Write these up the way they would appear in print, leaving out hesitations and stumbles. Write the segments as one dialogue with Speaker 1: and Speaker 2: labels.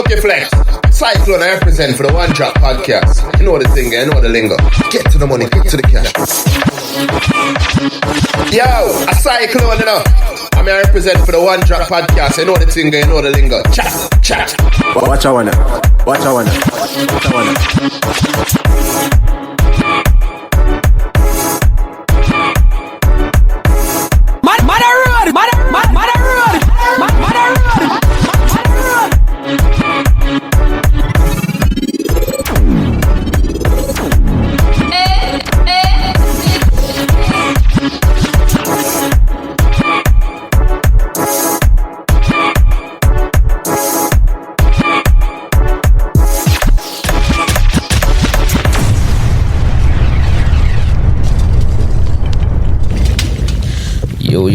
Speaker 1: Okay, Flex. Cyclone, I represent for the One Drop Podcast. You know the thing, you know the lingo. Get to the money, get to the cash. Yo, a Cyclone, you know. I represent for the One Drop Podcast. You know the thing, you know the lingo. Chat.
Speaker 2: Watch I wanna.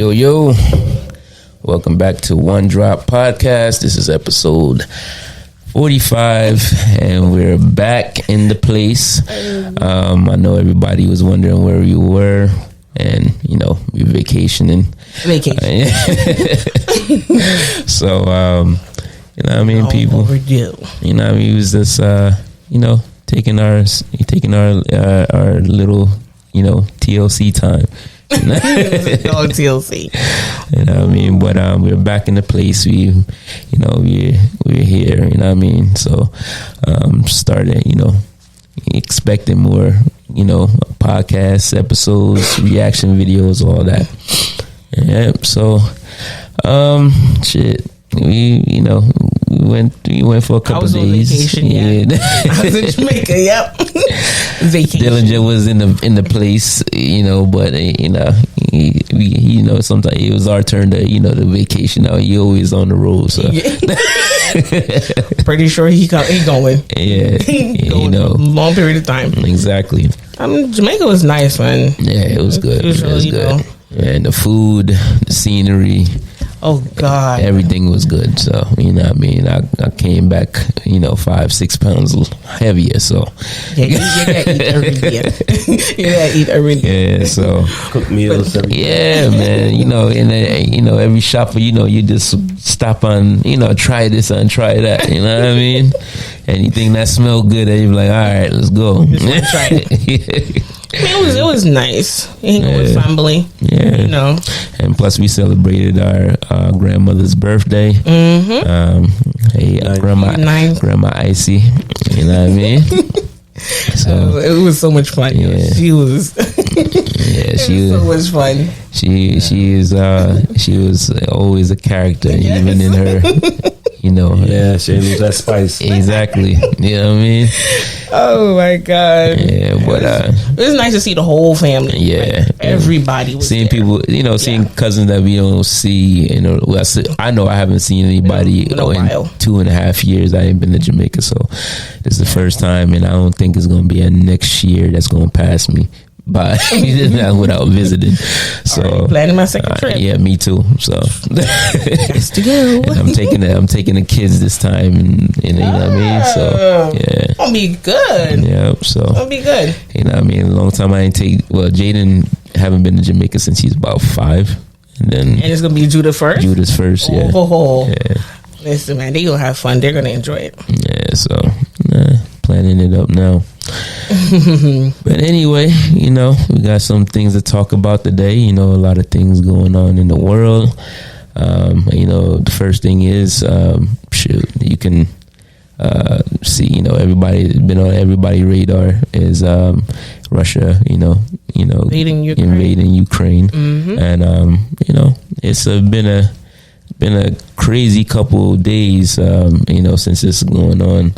Speaker 3: Yo, welcome back to One Drop Podcast. This is episode 45 and we're back in the place. I know everybody was wondering where you were, and you know, we're vacationing. So you know what I mean, people overdue. You know what I mean, it was just you know, taking our little, you know, TLC time.
Speaker 4: TLC.
Speaker 3: You know what I mean? But we're back in the place. We're here, you know what I mean? So started, you know, expecting more, you know, podcasts, episodes, reaction videos, all that. Yeah, so we went for a couple of days.
Speaker 4: Vacation, I was in Jamaica. Yep. Vacation.
Speaker 3: Dillinger was in the place, you know, but you know, you know, sometimes it was our turn to, you know, the vacation. Now he always on the road, so
Speaker 4: pretty sure he going.
Speaker 3: Yeah, you know,
Speaker 4: long period of time.
Speaker 3: Exactly.
Speaker 4: Jamaica was nice, man.
Speaker 3: Yeah, it was good. It was good. Yeah, and the food, the scenery.
Speaker 4: Oh God!
Speaker 3: Everything was good, so you know what I mean. I came back, you know, 5-6 pounds heavier. So
Speaker 4: you gotta eat every day. You gotta eat every day.
Speaker 3: Yeah, so
Speaker 2: cook meals.
Speaker 3: Yeah, man. You know, and you know, every shopper, you know, you just stop on, you know, try this and try that. You know what I mean? Anything that smelled good, and you're like, all right, let's go.
Speaker 4: Try it. I mean, it was nice. With family. Yeah. You know.
Speaker 3: And plus we celebrated our grandmother's birthday.
Speaker 4: Mm-hmm.
Speaker 3: Hey, Grandma Icy. You know what I mean? So
Speaker 4: it was so much fun.
Speaker 3: Yeah.
Speaker 4: She was.
Speaker 3: Yeah, she was so much
Speaker 4: fun.
Speaker 3: She was always a character, even in her. You know,
Speaker 2: yeah, she lose that spice.
Speaker 3: Exactly. You know what I mean?
Speaker 4: Oh my God.
Speaker 3: Yeah, but
Speaker 4: it was nice to see the whole family.
Speaker 3: Yeah,
Speaker 4: like, everybody was
Speaker 3: seeing
Speaker 4: there.
Speaker 3: People. You know, seeing cousins that we don't see. You know, I know I haven't seen anybody in 2.5 years. I ain't been to Jamaica, so this is the first time, and I don't think it's gonna be a next year that's gonna pass me by without visiting. So
Speaker 4: planning my second trip.
Speaker 3: Yeah, me too. So
Speaker 4: has to go.
Speaker 3: And I'm taking the kids this time, and you know what I mean. So yeah,
Speaker 4: gonna be good.
Speaker 3: Yeah, so
Speaker 4: gonna be good.
Speaker 3: You know what I mean. A long time I ain't take. Well, Jaden haven't been to Jamaica since he's about 5, and
Speaker 4: it's gonna be Judah first.
Speaker 3: Judah's first. Yeah.
Speaker 4: Yeah. Listen, man, they gonna have fun. They're gonna enjoy it.
Speaker 3: Yeah. So planning it up now. But anyway, you know, we got some things to talk about today. You know, a lot of things going on in the world. You know, the first thing is, you can see, you know, everybody been on everybody's radar is Russia. You know, invading Ukraine,
Speaker 4: mm-hmm.
Speaker 3: And you know, it's been a crazy couple of days. You know, since this is going on.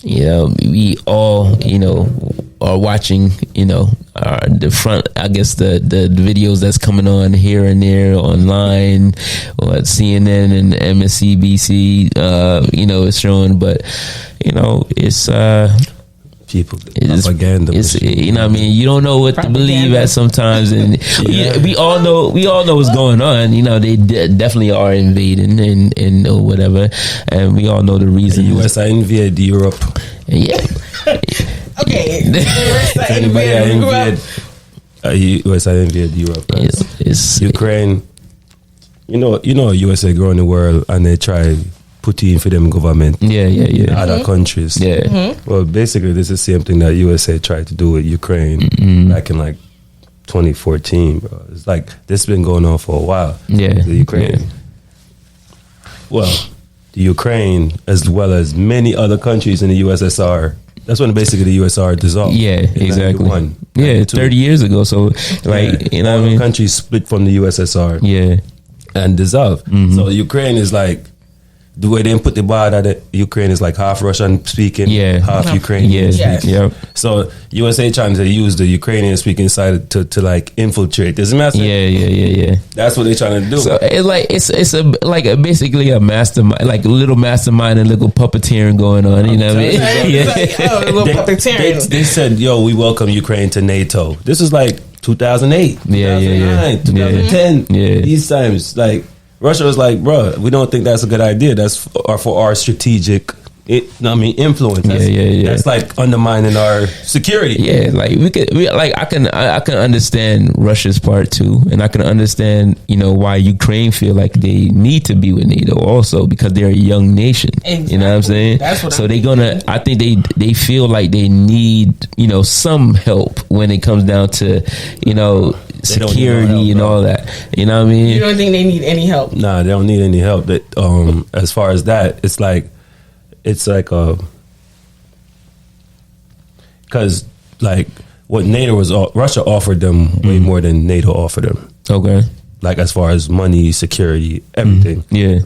Speaker 3: You know, we all, you know, are watching, you know, the front, I guess the videos that's coming on here and there online, or at CNN and MSNBC, you know, it's showing, but, you know, it's,
Speaker 2: people propaganda.
Speaker 3: It's, you know what I mean? You don't know what to believe at sometimes, and we all know what's going on. You know, they definitely are invading and or whatever, and we all know the reason.
Speaker 2: The US invaded Europe.
Speaker 3: Yeah.
Speaker 4: Okay.
Speaker 2: US invaded Europe.
Speaker 3: It's
Speaker 2: Ukraine. You know, USA growing the world, and they try Putin for them government.
Speaker 3: Yeah.
Speaker 2: In other countries.
Speaker 3: Yeah.
Speaker 2: Well, basically, this is the same thing that USA tried to do with Ukraine back in like 2014, bro. It's like this has been going on for a while.
Speaker 3: Yeah.
Speaker 2: The Ukraine.
Speaker 3: Yeah.
Speaker 2: Well, the Ukraine, as well as many other countries in the USSR, that's when basically the USSR dissolved.
Speaker 3: Yeah,
Speaker 2: in
Speaker 3: exactly.
Speaker 2: 91,
Speaker 3: Yeah,
Speaker 2: 92.
Speaker 3: 30 years ago. So, like, you know
Speaker 2: all
Speaker 3: what I
Speaker 2: the
Speaker 3: mean?
Speaker 2: countries split from the USSR
Speaker 3: Yeah.
Speaker 2: and dissolved. So Ukraine is like, the way they put the bar that Ukraine is like half Russian speaking,
Speaker 3: Yeah.
Speaker 2: half Ukrainian
Speaker 3: Yeah.
Speaker 2: speaking.
Speaker 3: Yeah.
Speaker 2: So USA trying to use the Ukrainian speaking side to like infiltrate. Does it matter?
Speaker 3: Yeah.
Speaker 2: That's what they're trying to do.
Speaker 3: So it's like it's a like a, basically a mastermind, like a little mastermind and little puppeteering going on. You know what I mean?
Speaker 4: It's like, oh, a little puppeteering.
Speaker 2: they said, yo, we welcome Ukraine to NATO. This is like 2008,
Speaker 3: Yeah,
Speaker 2: 2009, 2010.
Speaker 3: Yeah.
Speaker 2: These times, like, Russia was like, bro, we don't think that's a good idea. That's for our strategic, influence. That's,
Speaker 3: Yeah.
Speaker 2: That's like undermining our security.
Speaker 3: Yeah, like I can understand Russia's part too, and I can understand why Ukraine feel like they need to be with NATO also because they're a young nation. You know what I'm saying?
Speaker 4: That's what
Speaker 3: so
Speaker 4: I'm
Speaker 3: they're gonna. I think they feel like they need some help when it comes down to security and all that. You know what I mean?
Speaker 4: You don't think they need any help?
Speaker 2: Nah, they don't need any help. That as far as that, it's like because like what NATO was, Russia offered them way more than NATO offered them.
Speaker 3: Okay.
Speaker 2: Like as far as money, security, everything.
Speaker 3: Yeah.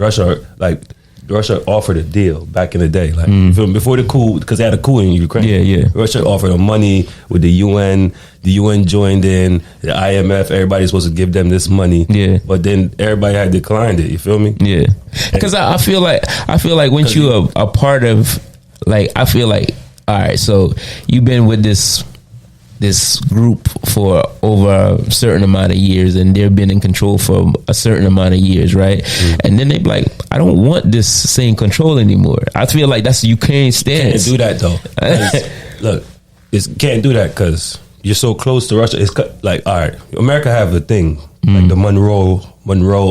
Speaker 2: Russia offered a deal back in the day, like before the coup, because they had a coup in Ukraine.
Speaker 3: Yeah.
Speaker 2: Russia offered them money with the UN. The UN joined in. The IMF, everybody's supposed to give them this money.
Speaker 3: Yeah.
Speaker 2: But then everybody had declined it. You feel me?
Speaker 3: Yeah, because I feel like when you a part of, like, I feel like, all right, so you've been with this group for over a certain amount of years, and they've been in control for a certain amount of years, right? And then they be like, I don't want this same control anymore. I feel like that's Ukraine's stance.
Speaker 2: Can't do that though. 'Cause, look, can't do that because you're so close to Russia. It's like, all right, America have a thing like the Monroe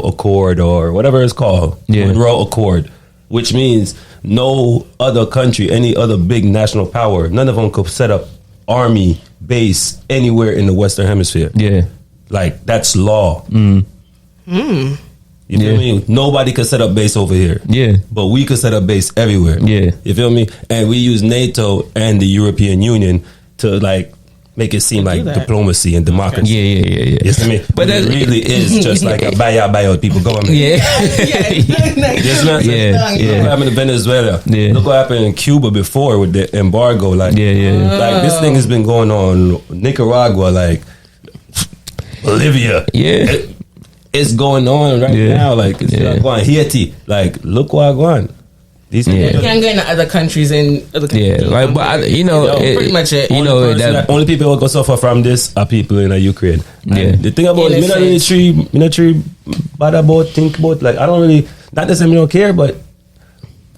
Speaker 2: Accord or whatever it's called, Monroe Accord, which means no other country, any other big national power, none of them could set up army base anywhere in the Western Hemisphere.
Speaker 3: Yeah,
Speaker 2: like that's law. You feel me? Nobody could set up base over here.
Speaker 3: Yeah.
Speaker 2: But we could set up base everywhere.
Speaker 3: Yeah.
Speaker 2: You feel me? And we use NATO and the European Union to like make it seem like
Speaker 4: that.
Speaker 2: diplomacy and democracy.
Speaker 3: Yeah.
Speaker 2: You see me? But it really is just like a buyout people government.
Speaker 3: Yeah.
Speaker 2: Yes, man.
Speaker 3: Yeah.
Speaker 2: Look what happened in Venezuela.
Speaker 3: Yeah.
Speaker 2: Look what happened in Cuba before with the embargo. Like,
Speaker 3: Yeah.
Speaker 2: like this thing has been going on. Nicaragua, like Bolivia.
Speaker 3: Yeah.
Speaker 2: It's going on right now. Like, it's going Haiti. Like, look what going. These people.
Speaker 4: You can't go into other countries and other countries.
Speaker 3: Yeah, like, but
Speaker 4: pretty much it.
Speaker 3: that
Speaker 2: Only people who go suffer from this are people in Ukraine. And
Speaker 3: Yeah.
Speaker 2: the thing about me not really bad about think about, like, I don't really, not that I don't care, but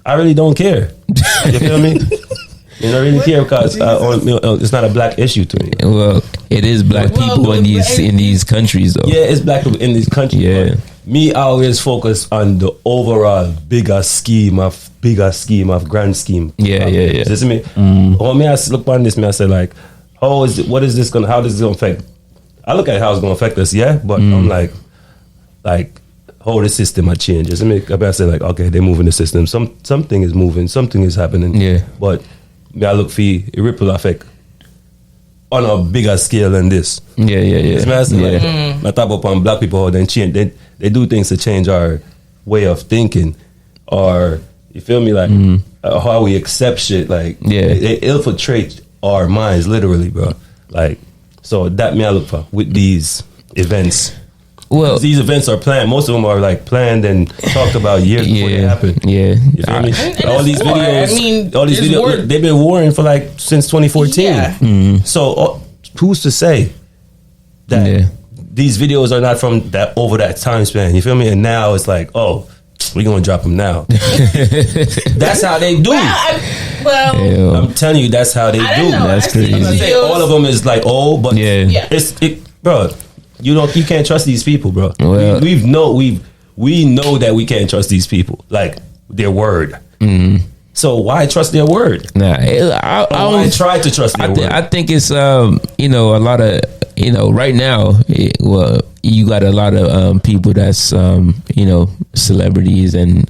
Speaker 2: I really don't care. You feel me? You don't really care because it's not a black issue to me.
Speaker 3: Well, it is black people in these countries though.
Speaker 2: Yeah, it's black people in these countries.
Speaker 3: Yeah.
Speaker 2: But me, I always focus on the overall bigger scheme of grand scheme.
Speaker 3: Yeah.
Speaker 2: You see me? When I look on this, I say like, how does this gonna affect? I look at how it's gonna affect us, but I'm like, how the system might change. You see me? I say like, okay, they're moving the system. Something is moving. Something is happening.
Speaker 3: Yeah.
Speaker 2: But I look for a ripple effect on a bigger scale than this.
Speaker 3: Yeah.
Speaker 2: It's massive. I talk upon black people how they change. They do things to change our way of thinking, or you feel me, like how we accept shit. Like they infiltrate our minds, literally, bro. Like so that I look for with these events. Well, these events are planned. Most of them are like planned and talked about years before they happen.
Speaker 3: Yeah,
Speaker 2: you feel me? All these videos, they've been warring for like since 2014.
Speaker 4: Yeah.
Speaker 2: So who's to say that these videos are not from that over that time span? You feel me? And now it's like, oh, we're gonna drop them now. That's how they do. I'm telling you, that's how they do.
Speaker 3: That's crazy.
Speaker 2: I'm not saying all of them is like but bro. You can't trust these people, bro. Well, we know that we can't trust these people. Like their word. So why trust their word?
Speaker 3: Nah, I
Speaker 2: don't try to trust their word.
Speaker 3: I think it's you know, a lot of, you know, right now, well, you got a lot of people that's you know, celebrities and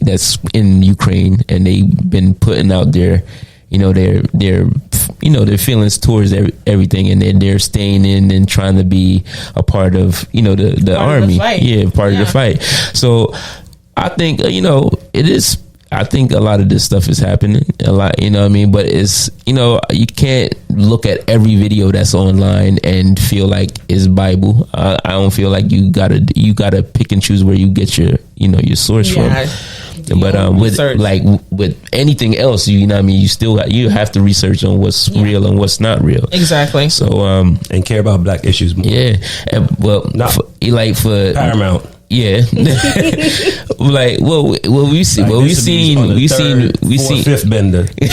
Speaker 3: that's in Ukraine, and they've been putting out their, you know, their you know, their feelings towards everything, and then they're staying in and trying to be a part of, you know, the army, part of the fight. So I think, you know, it is. I think a lot of this stuff is happening a lot, you know what I mean? But it's, you know, you can't look at every video that's online and feel like it's Bible. I don't feel like you gotta pick and choose where you get your, you know, your source from. But with anything else, you know what I mean, you have to research on what's real and what's not real.
Speaker 4: Exactly.
Speaker 2: So and care about black issues more.
Speaker 3: Yeah. And, well, not for
Speaker 2: paramount.
Speaker 3: Yeah, like we seen
Speaker 2: fifth bender. You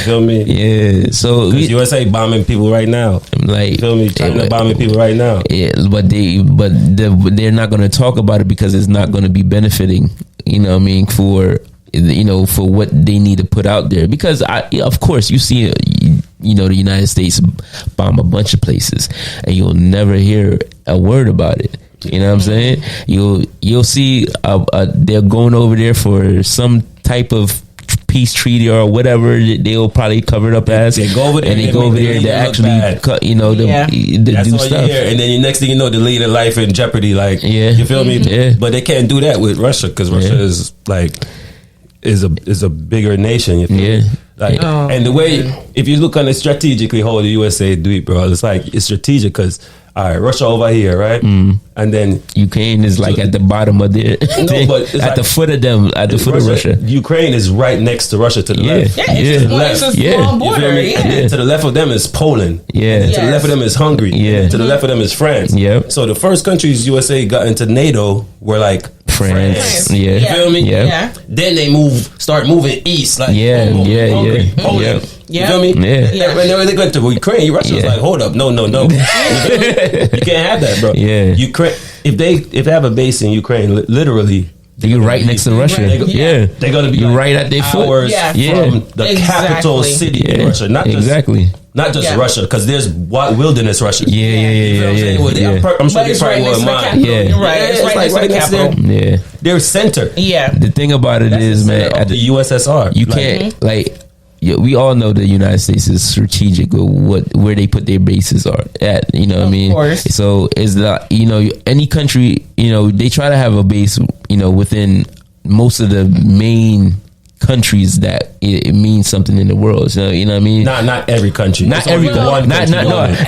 Speaker 2: feel me?
Speaker 3: Yeah. So
Speaker 2: USA bombing people right now.
Speaker 3: Like,
Speaker 2: you feel me? China bombing people right now.
Speaker 3: Yeah, but they're not going to talk about it because it's not going to be benefiting. You know what I mean? For, you know, for what they need to put out there, because of course you see, you know, the United States bomb a bunch of places, and you'll never hear a word about it. You know what I'm saying? You'll see they're going over there for some type of peace treaty or whatever they'll probably cover it up as.
Speaker 2: They go over there
Speaker 3: and they go over there to actually cut, you know,
Speaker 2: that's
Speaker 3: do
Speaker 2: all
Speaker 3: stuff.
Speaker 2: You hear. And then the next thing you know, they're leading life in jeopardy. Like, you feel me?
Speaker 3: Yeah.
Speaker 2: But they can't do that with Russia, because Russia is like is a bigger nation. You feel me? Like, and the way, if you look on it strategically, how the USA do it, bro, it's like it's strategic because. All right, Russia over here, right? And then
Speaker 3: Ukraine is like at the bottom of the
Speaker 2: but
Speaker 3: at the foot of them, at the foot of Russia.
Speaker 2: Ukraine is right next to Russia to the left.
Speaker 4: It's a small border.
Speaker 2: And to the left of them is Poland. To the left of them is Hungary. To the left of them is France. So the first countries USA got into NATO were like France. You feel me? Then they start moving east, like Hungary, Poland. You feel me? When they went to Ukraine, Russia was like, hold up, no. You can't have that, bro. Ukraine, if they have a base in Ukraine, literally,
Speaker 3: you're right next to Russia.
Speaker 2: They're gonna be
Speaker 3: right at their foot.
Speaker 2: From the capital city in Russia, not just Russia, because there's wilderness Russia. I'm sure they probably won't mind.
Speaker 4: It's right next to the capital.
Speaker 2: They're center.
Speaker 3: The thing about it is, man,
Speaker 2: at the USSR,
Speaker 3: you can't we all know the United States is strategic with where they put their bases are at. You know what I mean? So is that, you know, any country, you know, they try to have a base, you know, within most of the main countries that it means something in the world. So, you know what I mean?
Speaker 2: Not every country.
Speaker 3: Not every country.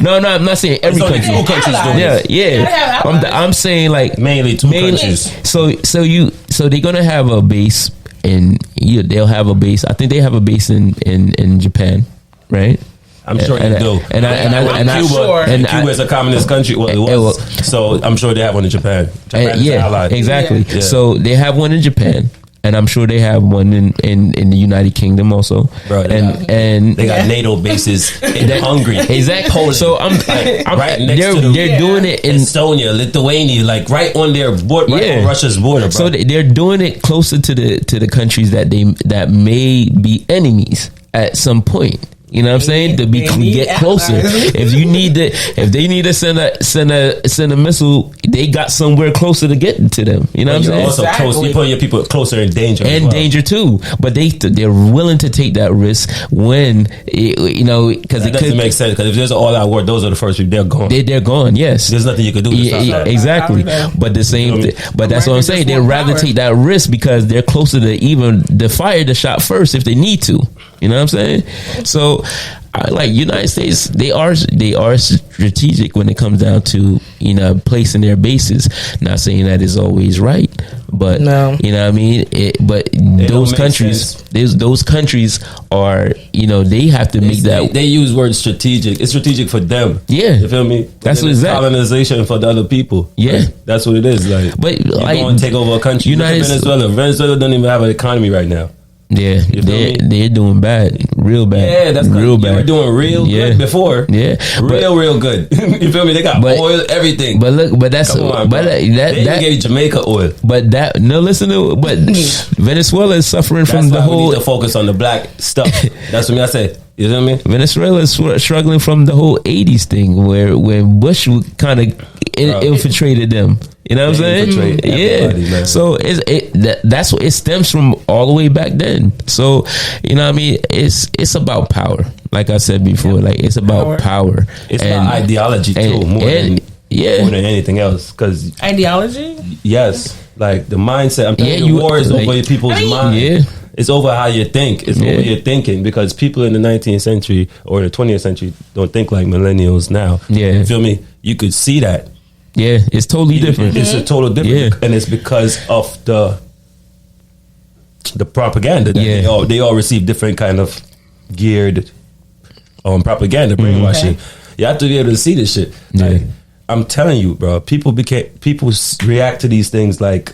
Speaker 3: No, I'm not saying every country.
Speaker 2: Two countries doing it.
Speaker 3: I'm saying like
Speaker 2: mainly two countries.
Speaker 3: So they're gonna have a base. And they'll have a base. I think they have a base in Japan, right?
Speaker 2: I'm sure they do. Cuba is a communist country. Well, it was. So I'm sure they have one in Japan. Japan is allied.
Speaker 3: Exactly. Yeah. So they have one in Japan. And I'm sure they have one in the United Kingdom also.
Speaker 2: Bro, and they got NATO bases in Hungary.
Speaker 3: Exactly.
Speaker 2: Poland.
Speaker 3: So I'm
Speaker 2: right next to
Speaker 3: they're doing it in
Speaker 2: Estonia, Lithuania, like right on their border, right on Russia's border, bro.
Speaker 3: So they're doing it closer to the countries that may be enemies at some point. You know what I'm saying? To get closer. If they need to send a missile, they got somewhere closer to get to them. You know what I'm saying?
Speaker 2: Also close. You put your people closer in danger.
Speaker 3: And danger too. But they're willing to take that risk when because
Speaker 2: it doesn't make sense. Because if there's an all-out war, those are the first people. They're gone.
Speaker 3: They're gone. Yes.
Speaker 2: There's nothing you can do to stop that.
Speaker 3: Exactly. But the same. But that's what I'm saying. They'd rather take that risk because they're closer to even fire the shot first if they need to. You know what I'm saying? So, like United States, they are strategic when it comes down to, you know, placing their bases. Not saying that is always right, but you know what I mean. But those countries are, you know, they have to make that.
Speaker 2: They use word strategic. It's strategic for them.
Speaker 3: Yeah,
Speaker 2: you feel me?
Speaker 3: That's what it's
Speaker 2: colonization for the other people.
Speaker 3: Yeah,
Speaker 2: that's what it is. Like,
Speaker 3: but
Speaker 2: you want to take over a country. Venezuela don't even have an economy right now.
Speaker 3: Yeah, they're doing bad, real bad.
Speaker 2: Yeah, that's real bad. They were doing real good before.
Speaker 3: Yeah,
Speaker 2: real good. You feel me? They got oil, everything.
Speaker 3: But look, but that's that
Speaker 2: gave Jamaica oil.
Speaker 3: But but Venezuela is suffering from the whole.
Speaker 2: We need to focus on the black stuff. That's what I say. You know what I mean?
Speaker 3: Venezuela is struggling from the whole '80s thing, where Bush kind of infiltrated them. You know what I'm saying? Yeah. Man. So that's what it stems from all the way back then. So you know what I mean? It's about power. Like I said before, like it's about power.
Speaker 2: It's about ideology too, more than anything else. Because
Speaker 4: ideology.
Speaker 2: Yes, like the mindset. I'm telling you, war is over people's mind. Yeah. It's over how you think. It's over your thinking, because people in the 19th century or the 20th century don't think like millennials now. Yeah. You feel me? You could see that.
Speaker 3: Yeah, it's totally different.
Speaker 2: It's a total different, and it's because of the propaganda. That they all receive different kind of geared propaganda, brainwashing. Okay. You have to be able to see this shit. Like, I'm telling you, bro. People react to these things like,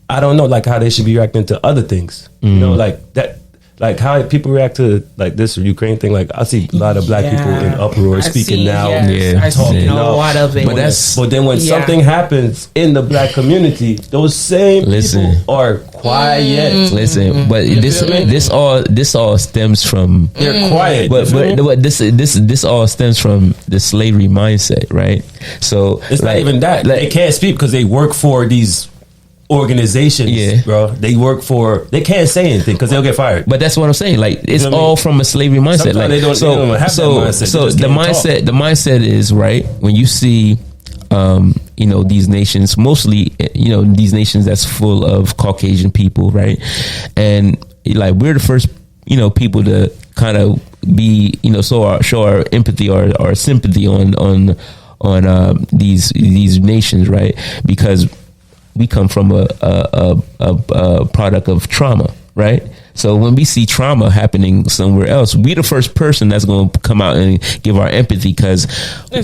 Speaker 2: I don't know, like how they should be reacting to other things. You know, like that. Like how people react to like this Ukraine thing. Like I see a lot of black people in uproar speaking now.
Speaker 4: I see a lot of it.
Speaker 2: But then when something happens in the black community, those same people are quiet.
Speaker 3: Listen, but this all stems from
Speaker 2: they're quiet.
Speaker 3: But this all stems from the slavery mindset, right? So
Speaker 2: it's not even that. Like, they can't speak because they work for these organizations, bro. They can't say anything because they'll get fired.
Speaker 3: But that's what I'm saying. Like it's all from a slavery mindset. Like
Speaker 2: they don't have that mindset.
Speaker 3: So the mindset is right when you see, these nations, mostly, these nations that's full of Caucasian people, right? And like we're the first, people to kind of be, show our empathy or our sympathy on these nations, right? Because we come from a product of trauma, right? So when we see trauma happening somewhere else, we the first person that's going to come out and give our empathy, because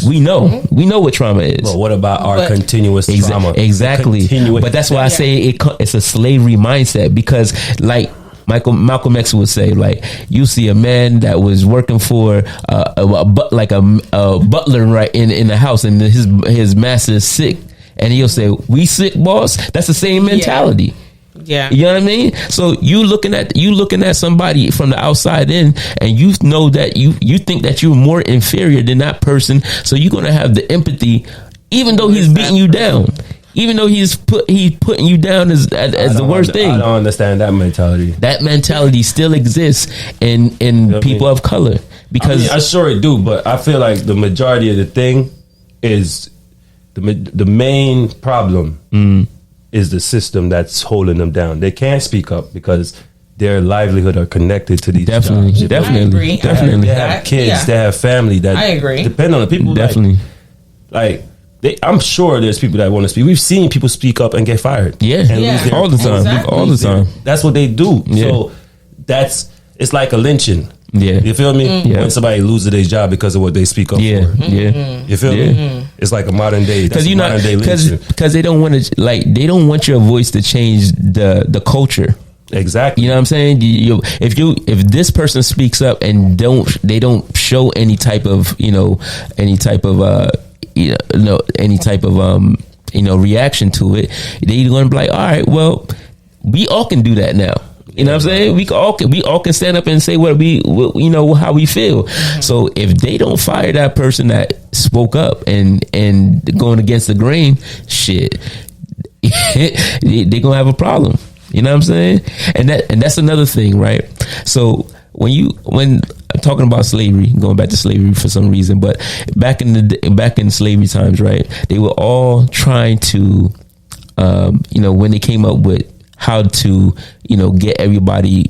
Speaker 3: we know what trauma is.
Speaker 2: But what about our continuous trauma?
Speaker 3: Exactly. But that's why I say it's a slavery mindset, because like Malcolm X would say, like, you see a man that was working for a butler right in the house, and his master is sick. And he'll say, "We sick, boss." That's the same mentality.
Speaker 4: Yeah.
Speaker 3: You know what I mean? So you looking at somebody from the outside in, and you know that you think that you're more inferior than that person. So you're gonna have the empathy, even though he's beating you down, even though he's putting you down as the worst thing.
Speaker 2: I don't understand that mentality.
Speaker 3: That mentality still exists in people of color, because
Speaker 2: I sure it do, but I feel like the majority of the thing is. The main problem is the system that's holding them down. They can't speak up because their livelihood are connected to these jobs.
Speaker 3: Definitely.
Speaker 2: They have kids, they have family that depend on the people.
Speaker 3: Definitely.
Speaker 2: I'm sure there's people that want to speak. We've seen people speak up and get fired.
Speaker 3: All the time. Exactly. All the time.
Speaker 2: That's what they do. So it's like a lynching.
Speaker 3: Yeah.
Speaker 2: You feel me? When somebody loses their job because of what they speak up for. You feel me? It's like a modern day. Because
Speaker 3: they don't want to, like, they don't want your voice to change the culture.
Speaker 2: Exactly.
Speaker 3: You know what I'm saying? If this person speaks up and they don't show any type of reaction to it, they're going to be like, all right, well, we all can do that now. You know what I'm saying? We all can stand up and say how we feel. So if they don't fire that person that spoke up and going against the grain, shit, they're gonna have a problem. You know what I'm saying? And that's another thing, right? So when I'm talking about slavery, going back to slavery for some reason, but back in slavery times, right? They were all trying to, when they came up with how to, get everybody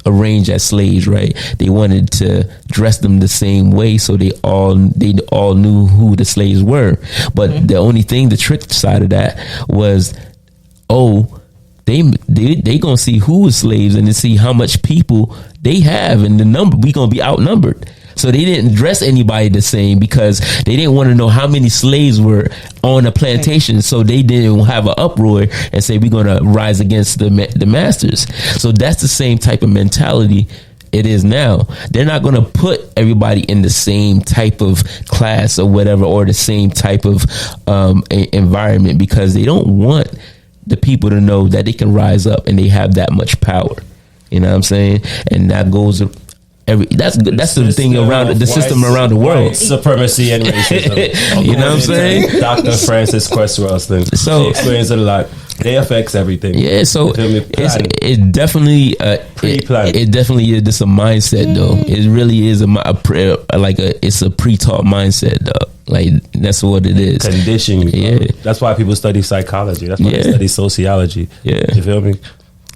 Speaker 3: arranged as slaves, right? They wanted to dress them the same way, so they all knew who the slaves were. But the only thing, the trick side of that was, they gonna see who is slaves and to see how much people they have, and the number, we gonna be outnumbered. So they didn't dress anybody the same because they didn't want to know how many slaves were on a plantation. So they didn't have an uproar and say, we're going to rise against the masters. So that's the same type of mentality it is now. They're not going to put everybody in the same type of class or whatever, or the same type of environment, because they don't want the people to know that they can rise up and they have that much power. You know what I'm saying? And that goes that's the thing around the system around the world.
Speaker 2: Supremacy and racism.
Speaker 3: You know what I'm saying?
Speaker 2: Dr. Francis Quest Rosling. So she explains it a lot. They affects everything.
Speaker 3: Yeah, so it definitely it definitely is just a mindset though. It really is it's a pre-taught mindset though. Like that's what it is.
Speaker 2: Conditioning. Yeah. That's why people study psychology. That's why they study sociology. Yeah. You feel me?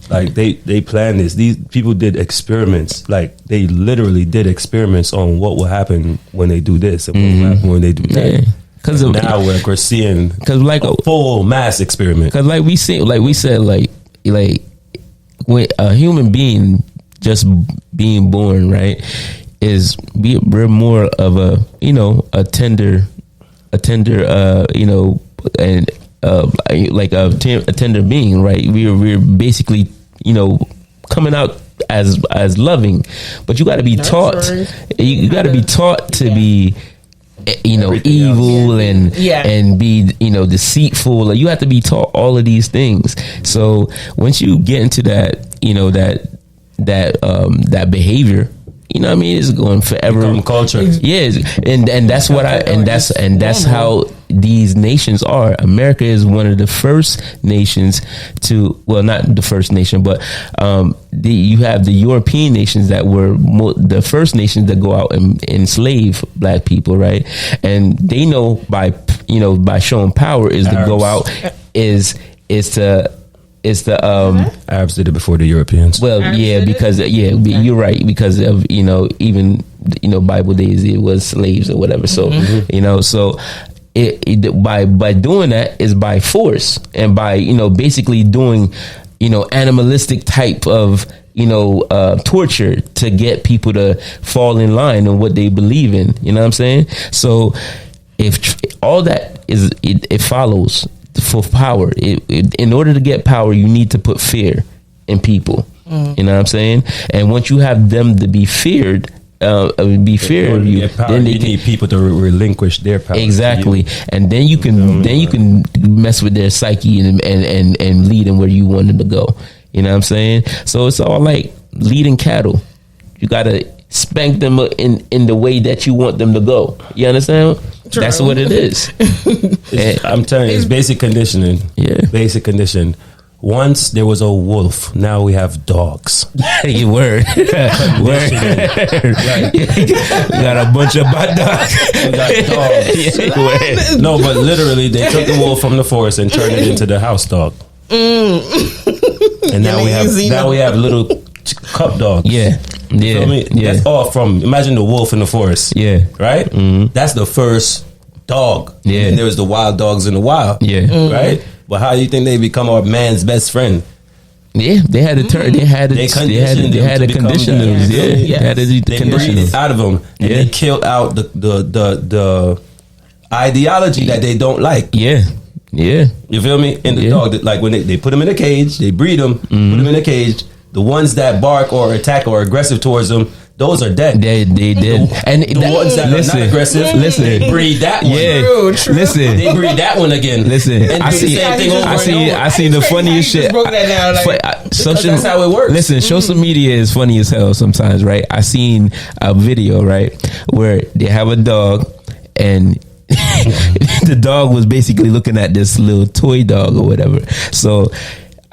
Speaker 2: Like they planned this. These people did experiments. Like they literally did experiments on what will happen when they do this and what will happen when they do that. Yeah. Because now we're seeing like a full mass experiment. Because
Speaker 3: like we said, when a human being just being born, right, we're more of a tender, and like a tender being, right? We're basically coming out as loving, but you got to be taught. You got to be taught to be evil and be deceitful. Like, you have to be taught all of these things. So once you get into that that behavior, you know what I mean, it's going forever.
Speaker 2: Become culture.
Speaker 3: Yeah, and that's what that's how these nations are. America is one of the first nations to, well, not the first nation, but you have the European nations that were the first nations that go out and enslave black people, right? And they know by showing power is Arabs. To go out is the
Speaker 2: Arabs did it before the Europeans.
Speaker 3: Well, Arabs you're right, because of even Bible days it was slaves or whatever. So so it by doing that is by force, and by basically doing animalistic type of torture to get people to fall in line on what they believe in. You know what I'm saying? So if all that is it follows. For power, in order to get power, you need to put fear in people. You know what I'm saying? And once you have them to be feared, then they
Speaker 2: need people to relinquish their power.
Speaker 3: Exactly, and then you can mess with their psyche and lead them where you want them to go. You know what I'm saying? So it's all like leading cattle. You gotta spank them in the way that you want them to go. You understand? True. That's what it is.
Speaker 2: I'm telling you, it's basic conditioning.
Speaker 3: Yeah.
Speaker 2: Basic condition. Once there was a wolf, now we have dogs.
Speaker 3: You word. Word.
Speaker 2: Right.
Speaker 3: We got a bunch of bad dogs.
Speaker 2: We got dogs.
Speaker 3: Yeah,
Speaker 2: no, but literally they took the wolf from the forest and turned it into the house dog. And now we have little cup dogs.
Speaker 3: Yeah.
Speaker 2: You feel me? Yeah. That's all from, imagine the wolf in the forest.
Speaker 3: Yeah.
Speaker 2: Right? Mm-hmm. That's the first dog.
Speaker 3: Yeah.
Speaker 2: And there was the wild dogs in the wild.
Speaker 3: Yeah.
Speaker 2: Mm-hmm. Right? But how do you think they become our man's best friend?
Speaker 3: Yeah, they had to turn. They had to condition them. Yeah, they had to condition them
Speaker 2: out of them. And they killed out the ideology that they don't like.
Speaker 3: Yeah, yeah.
Speaker 2: You feel me? And the dog, like when they put them in a cage, they breed them, put them in a cage. The ones that bark or attack or aggressive towards them, those are dead.
Speaker 3: They did. And
Speaker 2: the ones that are not aggressive, they breed that one.
Speaker 3: Yeah,
Speaker 4: true.
Speaker 3: Listen,
Speaker 2: they breed that one again.
Speaker 3: Listen,
Speaker 2: and
Speaker 3: I seen the funniest shit.
Speaker 2: That's how it works.
Speaker 3: Listen, social media is funny as hell sometimes, right? I seen a video, right, where they have a dog and the dog was basically looking at this little toy dog or whatever. So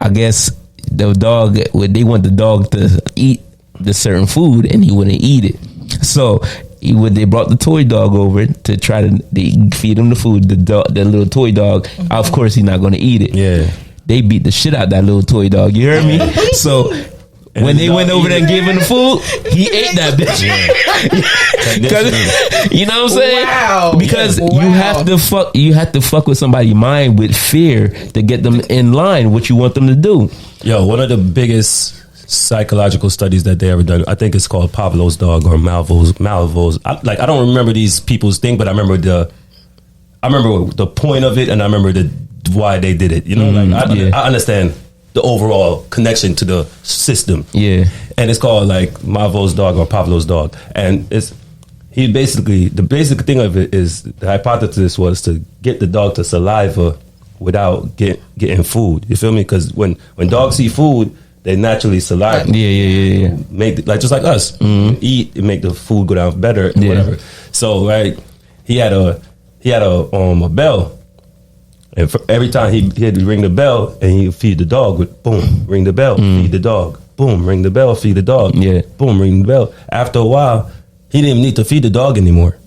Speaker 3: I guess the dog, they want the dog to eat the certain food and he wouldn't eat it. So they brought the toy dog over to try to feed him the food. The little toy dog, of course, he's not going to eat it.
Speaker 2: Yeah,
Speaker 3: they beat the shit out that little toy dog. You heard me? So when they went over there and gave him the food, he ate that bitch. You know what I'm saying?
Speaker 4: Wow.
Speaker 3: Because you have to fuck with somebody's mind with fear to get them in line what you want them to do.
Speaker 2: Yo, one of the biggest psychological studies that they ever done. I think it's called Pavlov's dog or Malvo's. I don't remember these people's thing, but I remember the point of it, and I remember why they did it. You know, I understand the overall connection to the system.
Speaker 3: Yeah,
Speaker 2: and it's called like Malvo's dog or Pavlov's dog, and the basic thing of it is the hypothesis was to get the dog to saliva without getting food. You feel me? Because when dogs see food, they naturally saliva.
Speaker 3: Yeah.
Speaker 2: Make just like us, eat and make the food go down better. And whatever. So right, he had a bell, and for every time he had to ring the bell, and he would feed the dog with boom, ring the bell, feed the dog, boom, ring the bell, feed the dog, boom, ring the bell. After a while, he didn't even need to feed the dog anymore.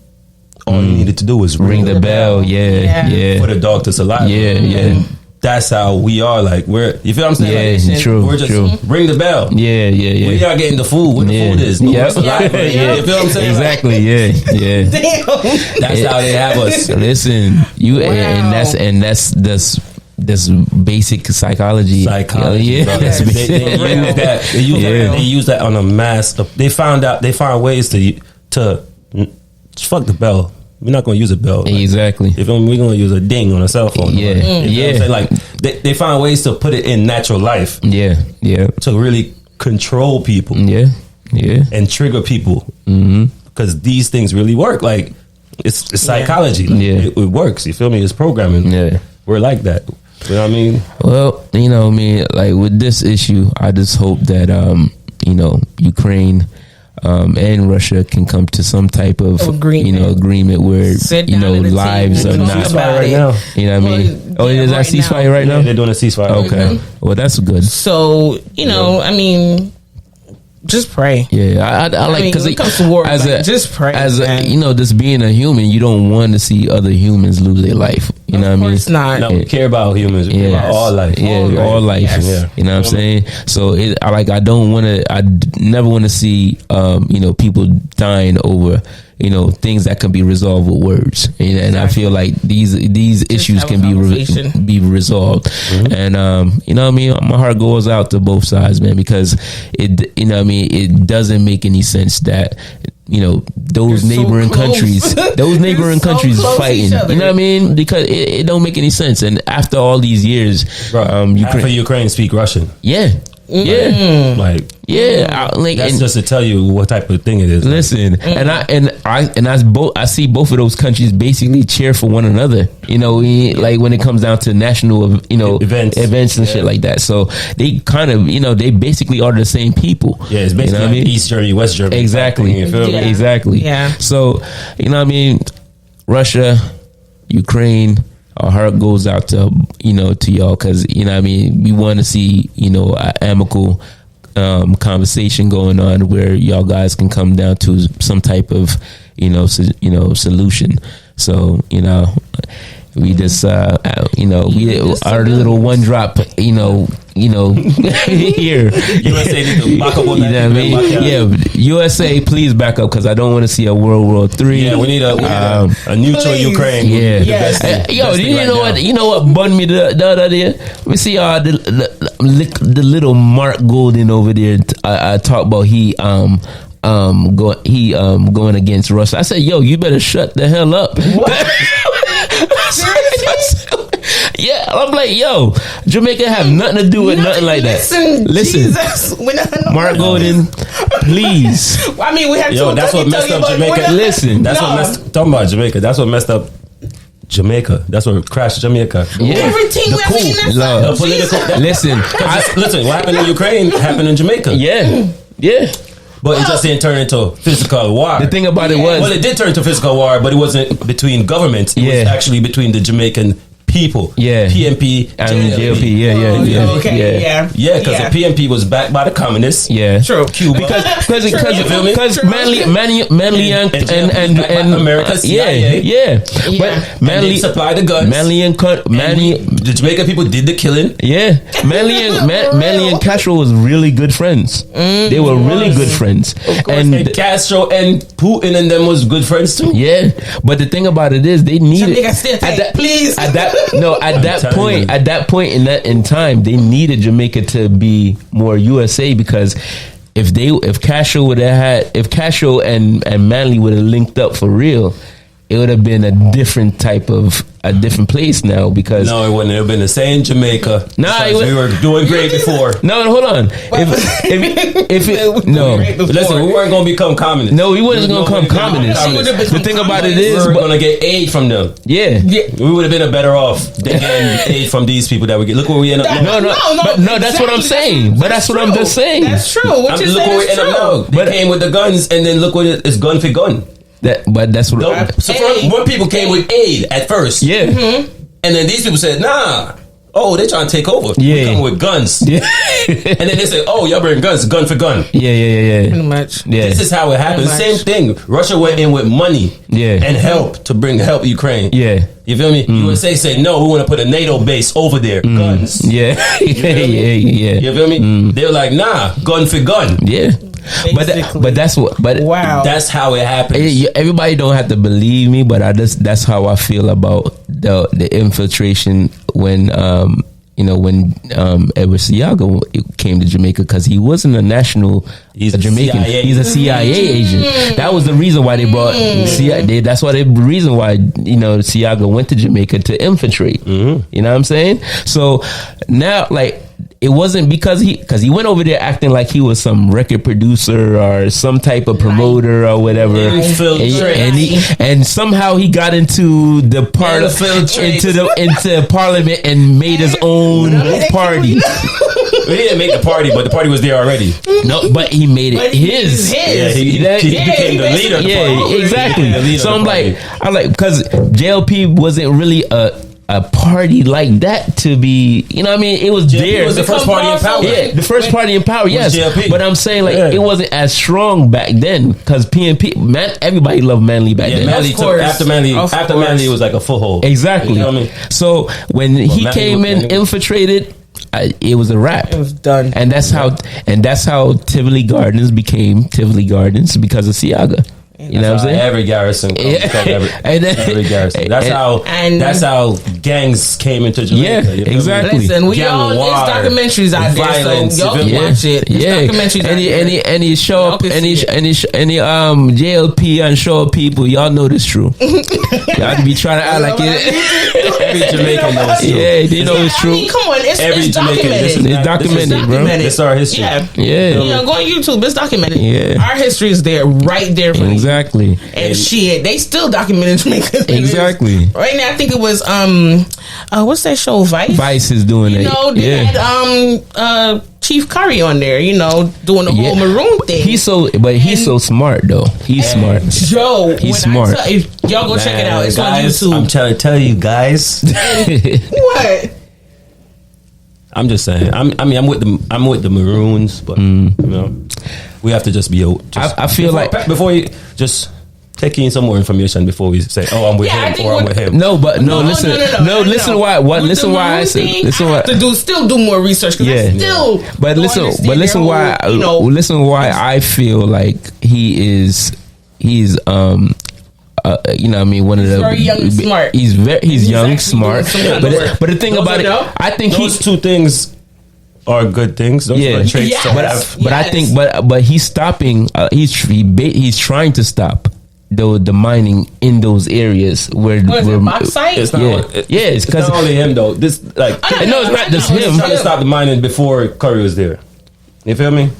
Speaker 2: All he needed to do was
Speaker 3: ring the bell. Yeah.
Speaker 2: For the dog to saliva.
Speaker 3: Yeah.
Speaker 2: And that's how we are. Like you feel what I'm saying?
Speaker 3: Yeah, like, true.
Speaker 2: We're just ring the bell.
Speaker 3: Yeah.
Speaker 2: We are getting the food. What the food is. Saliva. You feel what I'm saying?
Speaker 3: Exactly. Yeah.
Speaker 4: Damn.
Speaker 2: That's how they have us.
Speaker 3: Listen, and that's basic psychology.
Speaker 2: Yeah. They use that on a mass. They found ways to fuck the bell. We're not going to use a bell.
Speaker 3: Exactly.
Speaker 2: If we're going to use a ding on a cell phone.
Speaker 3: Yeah.
Speaker 2: You know what I'm saying? Like they find ways to put it in natural life.
Speaker 3: Yeah.
Speaker 2: To really control people.
Speaker 3: Yeah.
Speaker 2: And trigger people. Because these things really work. Like it's psychology. Like, it works. You feel me? It's programming.
Speaker 3: Yeah.
Speaker 2: We're like that. You know what I mean?
Speaker 3: Well, you know, like with this issue, I just hope that Ukraine and Russia can come to some type of agreement where lives are not
Speaker 2: right now.
Speaker 3: You know what I mean? Is that ceasefire right now?
Speaker 2: Yeah, they're doing a ceasefire.
Speaker 3: Okay, well that's good.
Speaker 4: So I mean, just pray.
Speaker 3: Yeah, I like because
Speaker 4: it comes to war. Just pray.
Speaker 3: Just being a human, you don't want to see other humans lose their life. You know what I mean?
Speaker 4: Of course not.
Speaker 2: No, we care about humans. We care about all life.
Speaker 3: Yeah, all life.
Speaker 2: Yes. Yeah.
Speaker 3: You know what I'm saying? So I never want to see people dying over things that can be resolved with words. And I feel like these issues can be resolved. And what I mean, my heart goes out to both sides, man, because it doesn't make any sense that those neighboring countries fighting. You know what I mean? Because it don't make any sense. And after all these years,
Speaker 2: half of Ukraine speak Russian.
Speaker 3: Yeah.
Speaker 2: That's just to tell you what type of thing it is.
Speaker 3: Listen, I see both of those countries basically cheer for one another. Like when it comes down to national, events and shit like that. So they kind of, they basically are the same people.
Speaker 2: Yeah, it's basically like East Germany, West Germany.
Speaker 3: Exactly.
Speaker 2: You feel me?
Speaker 3: Exactly.
Speaker 4: Yeah.
Speaker 3: So Russia, Ukraine. Our heart goes out to y'all because we want to see an amicable conversation going on where y'all guys can come down to some type of solution. So we just our little one drop here.
Speaker 2: USA need to back up on that.
Speaker 3: You know what I mean? Yeah, USA, please back up because I don't want to see a World War III.
Speaker 2: Yeah, we need a neutral Ukraine.
Speaker 3: Yeah.
Speaker 2: Best
Speaker 3: You know what bunned me the other day? We see the little Mark Golden over there. I talk about going against Russia. I said, yo, you better shut the hell up. Yeah, I'm like, yo, Jamaica have nothing to do with nothing like that. Listen, Mark Golden, please.
Speaker 4: I mean, we have to.
Speaker 2: That's what messed up Jamaica.
Speaker 3: Listen,
Speaker 2: talking about Jamaica. That's what messed up Jamaica. That's what crashed Jamaica.
Speaker 4: Yeah. Everything we have
Speaker 2: political.
Speaker 3: Listen,
Speaker 2: what happened in Ukraine happened in Jamaica.
Speaker 3: Yeah.
Speaker 2: But it just didn't turn into physical war.
Speaker 3: The thing about it was...
Speaker 2: Well, it did turn into physical war, but it wasn't between governments. It was actually between the Jamaican people.
Speaker 3: Yeah.
Speaker 2: PNP
Speaker 3: and JLP.
Speaker 2: Yeah, because the PNP was backed by the communists.
Speaker 3: Yeah.
Speaker 2: True. Cuba.
Speaker 3: Because Manley and
Speaker 2: America, CIA.
Speaker 3: But
Speaker 2: Manley supplied the guns.
Speaker 3: The
Speaker 2: Jamaican people did the killing.
Speaker 3: Yeah. Manley and Castro was really good friends. They were really good friends.
Speaker 2: Of course, and Castro and Putin and them was good friends too.
Speaker 3: Yeah. But the thing about it is they needed
Speaker 4: please.
Speaker 3: At No, at that point in time, they needed Jamaica to be more USA, because if Castro and Manly would have linked up for real, it would have been a different place now, because
Speaker 2: no, it wouldn't have been the same Jamaica.
Speaker 3: Nah,
Speaker 2: we were doing great before.
Speaker 3: No, hold on.
Speaker 2: Listen, we weren't going to become communists.
Speaker 3: No, we wasn't going to become communists.
Speaker 2: The
Speaker 3: thing about it is,
Speaker 2: we were going to get aid from them.
Speaker 3: Yeah,
Speaker 2: we would have been better off than getting aid from these people that we get. Look where we end up now.
Speaker 3: No, that's what I'm saying. But that's what I'm just saying.
Speaker 4: That's true. Look
Speaker 2: where we end up now. They came with the guns, and then look what it's gun for gun.
Speaker 3: But that's what.
Speaker 2: So one people came with aid at first,
Speaker 3: yeah,
Speaker 2: and then these people said, "Nah, oh, they're trying to take over.
Speaker 3: Yeah,
Speaker 2: we come with guns."
Speaker 3: Yeah,
Speaker 2: and then they say, "Oh, y'all bring guns, gun for gun."
Speaker 3: Yeah.
Speaker 4: Pretty much.
Speaker 3: Yeah.
Speaker 2: This is how it happens. Same thing. Russia went in with money,
Speaker 3: and
Speaker 2: help to help Ukraine.
Speaker 3: Yeah,
Speaker 2: you feel me? USA say no, we want to put a NATO base over there. Guns.
Speaker 3: Yeah, yeah.
Speaker 2: You feel me? They were like, "Nah, gun for gun."
Speaker 3: Yeah. But that's what. But
Speaker 4: wow,
Speaker 2: that's how it happens.
Speaker 3: Everybody don't have to believe me, but that's how I feel about the infiltration when Edward Seaga came to Jamaica, because he wasn't a national. He's a Jamaican. CIA. He's a CIA agent. That was the reason why they brought CIA. That's why the reason why Seaga went to Jamaica to infiltrate. You know what I'm saying? So now, like, it wasn't because he went over there acting like he was some record producer or some type of promoter or whatever, and somehow he got into the into Parliament and made his own party.
Speaker 2: He didn't make the party, but the party was there already.
Speaker 3: No, but he made it his.
Speaker 2: Yeah, he became the leader.
Speaker 3: Yeah, exactly. So I'm like, because JLP wasn't really a party like that to be, you know what I mean? It was JLP there.
Speaker 2: It was the first party in power.
Speaker 3: Yeah, the first party in power, yes.
Speaker 2: JLP.
Speaker 3: But I'm saying, like, it wasn't as strong back then, because PNP, everybody loved Manly back then.
Speaker 2: Manly after Manly, it was like a foothold.
Speaker 3: Exactly.
Speaker 2: You know what I mean?
Speaker 3: So when he came in, infiltrated, it was a wrap.
Speaker 4: It was done.
Speaker 3: And that's how Tivoli Gardens became Tivoli Gardens, because of Seaga. You know what I'm saying?
Speaker 2: Every garrison. Every garrison. That's how gangs came into Jamaica.
Speaker 3: Yeah, exactly.
Speaker 4: Listen, there's documentaries out there, so y'all can watch it. There's documentaries
Speaker 3: any show up, any JLP and show up people, y'all know this true. Y'all be trying to act like it.
Speaker 2: Every Jamaican knows true.
Speaker 3: Yeah, they know it's true.
Speaker 4: I mean, come on, it's
Speaker 3: documented. It's documented, bro.
Speaker 2: It's our history.
Speaker 3: Yeah.
Speaker 4: Go on YouTube. It's documented.
Speaker 3: Yeah.
Speaker 4: Our history is there, right there for you.
Speaker 3: Exactly.
Speaker 4: And shit, they still documented Jamaica.
Speaker 3: Exactly.
Speaker 4: Right now, I think it was what's that show? Vice.
Speaker 3: Vice is doing it.
Speaker 4: They had Chief Curry on there. Doing the whole maroon thing.
Speaker 3: He's so smart though. He's smart.
Speaker 4: Joe,
Speaker 3: he's smart.
Speaker 4: If y'all go check it out. It's
Speaker 2: guys,
Speaker 4: on YouTube.
Speaker 2: I'm trying to tell you guys.
Speaker 4: What?
Speaker 2: I'm just saying. I'm with the Maroons, but we have to just be.
Speaker 3: I feel
Speaker 2: before you just take in some more information before we say, "Oh, I'm with him" or "I'm with him."
Speaker 3: Listen why I said. Listen why.
Speaker 4: Still do more research.
Speaker 3: But listen why I feel like he's you know what I mean, one of the
Speaker 4: very young and smart.
Speaker 3: He's young, smart. But the thing about it, I think
Speaker 2: those two things are good things. Those are traits to have.
Speaker 3: But I think but he's stopping. He's trying to stop the mining in those areas where
Speaker 4: bauxite.
Speaker 2: It's not.
Speaker 3: It's
Speaker 2: not only him though. This
Speaker 3: I know it's not just him.
Speaker 2: He's trying to stop the mining before Curry was there. You feel me?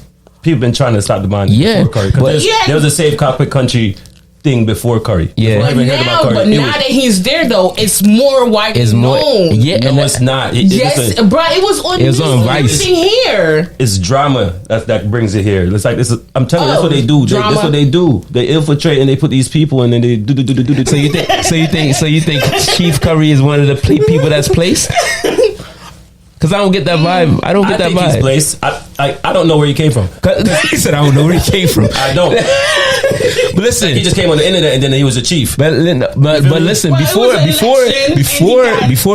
Speaker 2: People been trying to stop the mining before Curry. Because there was a safe cockpit country thing before Curry.
Speaker 3: Yeah.
Speaker 4: But now that he's there though, it's more widely known.
Speaker 3: Yeah,
Speaker 2: no, it's not.
Speaker 4: Yes, bro, it was on
Speaker 3: Vice.
Speaker 4: Here.
Speaker 2: It's drama that brings it here. It's like this. I'm telling you, that's what they do. That's what they do. They infiltrate and they put these people and then they do.
Speaker 3: So you think Chief Curry is one of the people that's placed? Because I don't get that vibe. I don't get that vibe.
Speaker 2: He's placed. I don't know where he came from.
Speaker 3: He said I don't know where he came from.
Speaker 2: I don't.
Speaker 3: But listen,
Speaker 2: he just came on the internet and then he was a chief.
Speaker 3: But listen, before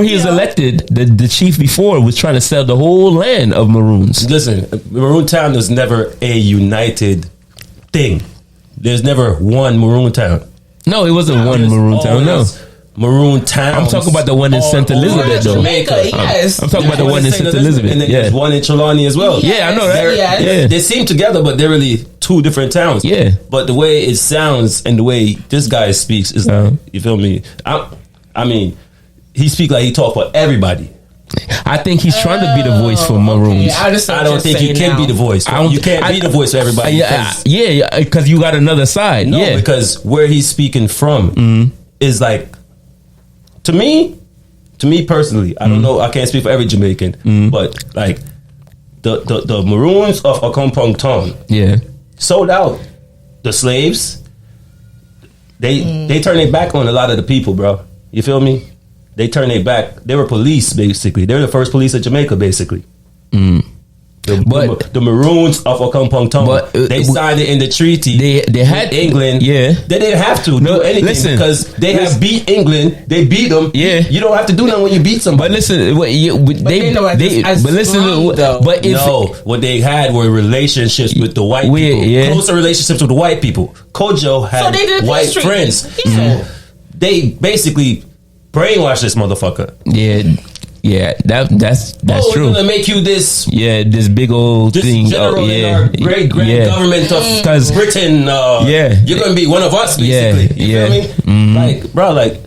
Speaker 3: he was elected, the chief before was trying to sell the whole land of Maroons.
Speaker 2: Listen, Maroon Town was never a united thing. There's never one Maroon Town.
Speaker 3: No, it wasn't one Maroon Town. No.
Speaker 2: maroon towns.
Speaker 3: I'm talking about the one in St. Elizabeth, though.
Speaker 4: Jamaica, yes.
Speaker 3: I'm talking about the one in St. Elizabeth.
Speaker 2: And then there's one in Trelawney as well.
Speaker 3: Yeah, I know that.
Speaker 2: They seem together, but they're really two different towns.
Speaker 3: Yeah.
Speaker 2: But the way it sounds and the way this guy speaks is, you feel me? I mean, he speaks like he talk for everybody.
Speaker 3: I think he's trying to be the voice for Maroons.
Speaker 4: Okay.
Speaker 2: I don't think you can be the voice. You can't be the voice for everybody.
Speaker 3: Because you got another side.
Speaker 2: No, because where he's speaking from is like, to me personally, I don't know, I can't speak for every Jamaican, but like the Maroons of Accompong Town sold out the slaves. They turned their back on a lot of the people, bro. You feel me? They turned their back. They were police, basically. They were the first police of Jamaica, basically. The Maroons of Accompong Town, they signed it in the treaty. They had England. Yeah, they didn't have to do anything because they have beat England. They beat them. Yeah, you don't have to do nothing when you beat somebody.
Speaker 3: But listen, what
Speaker 2: they had were relationships with the white people, closer relationships with the white people. Kojo had white friends, so they basically brainwashed this motherfucker. Yeah, that's true. We're gonna make you this. Yeah, this big old thing. General in our great government of Britain. You're gonna be one of us, basically. You feel me? Mm-hmm. Like, bro, like,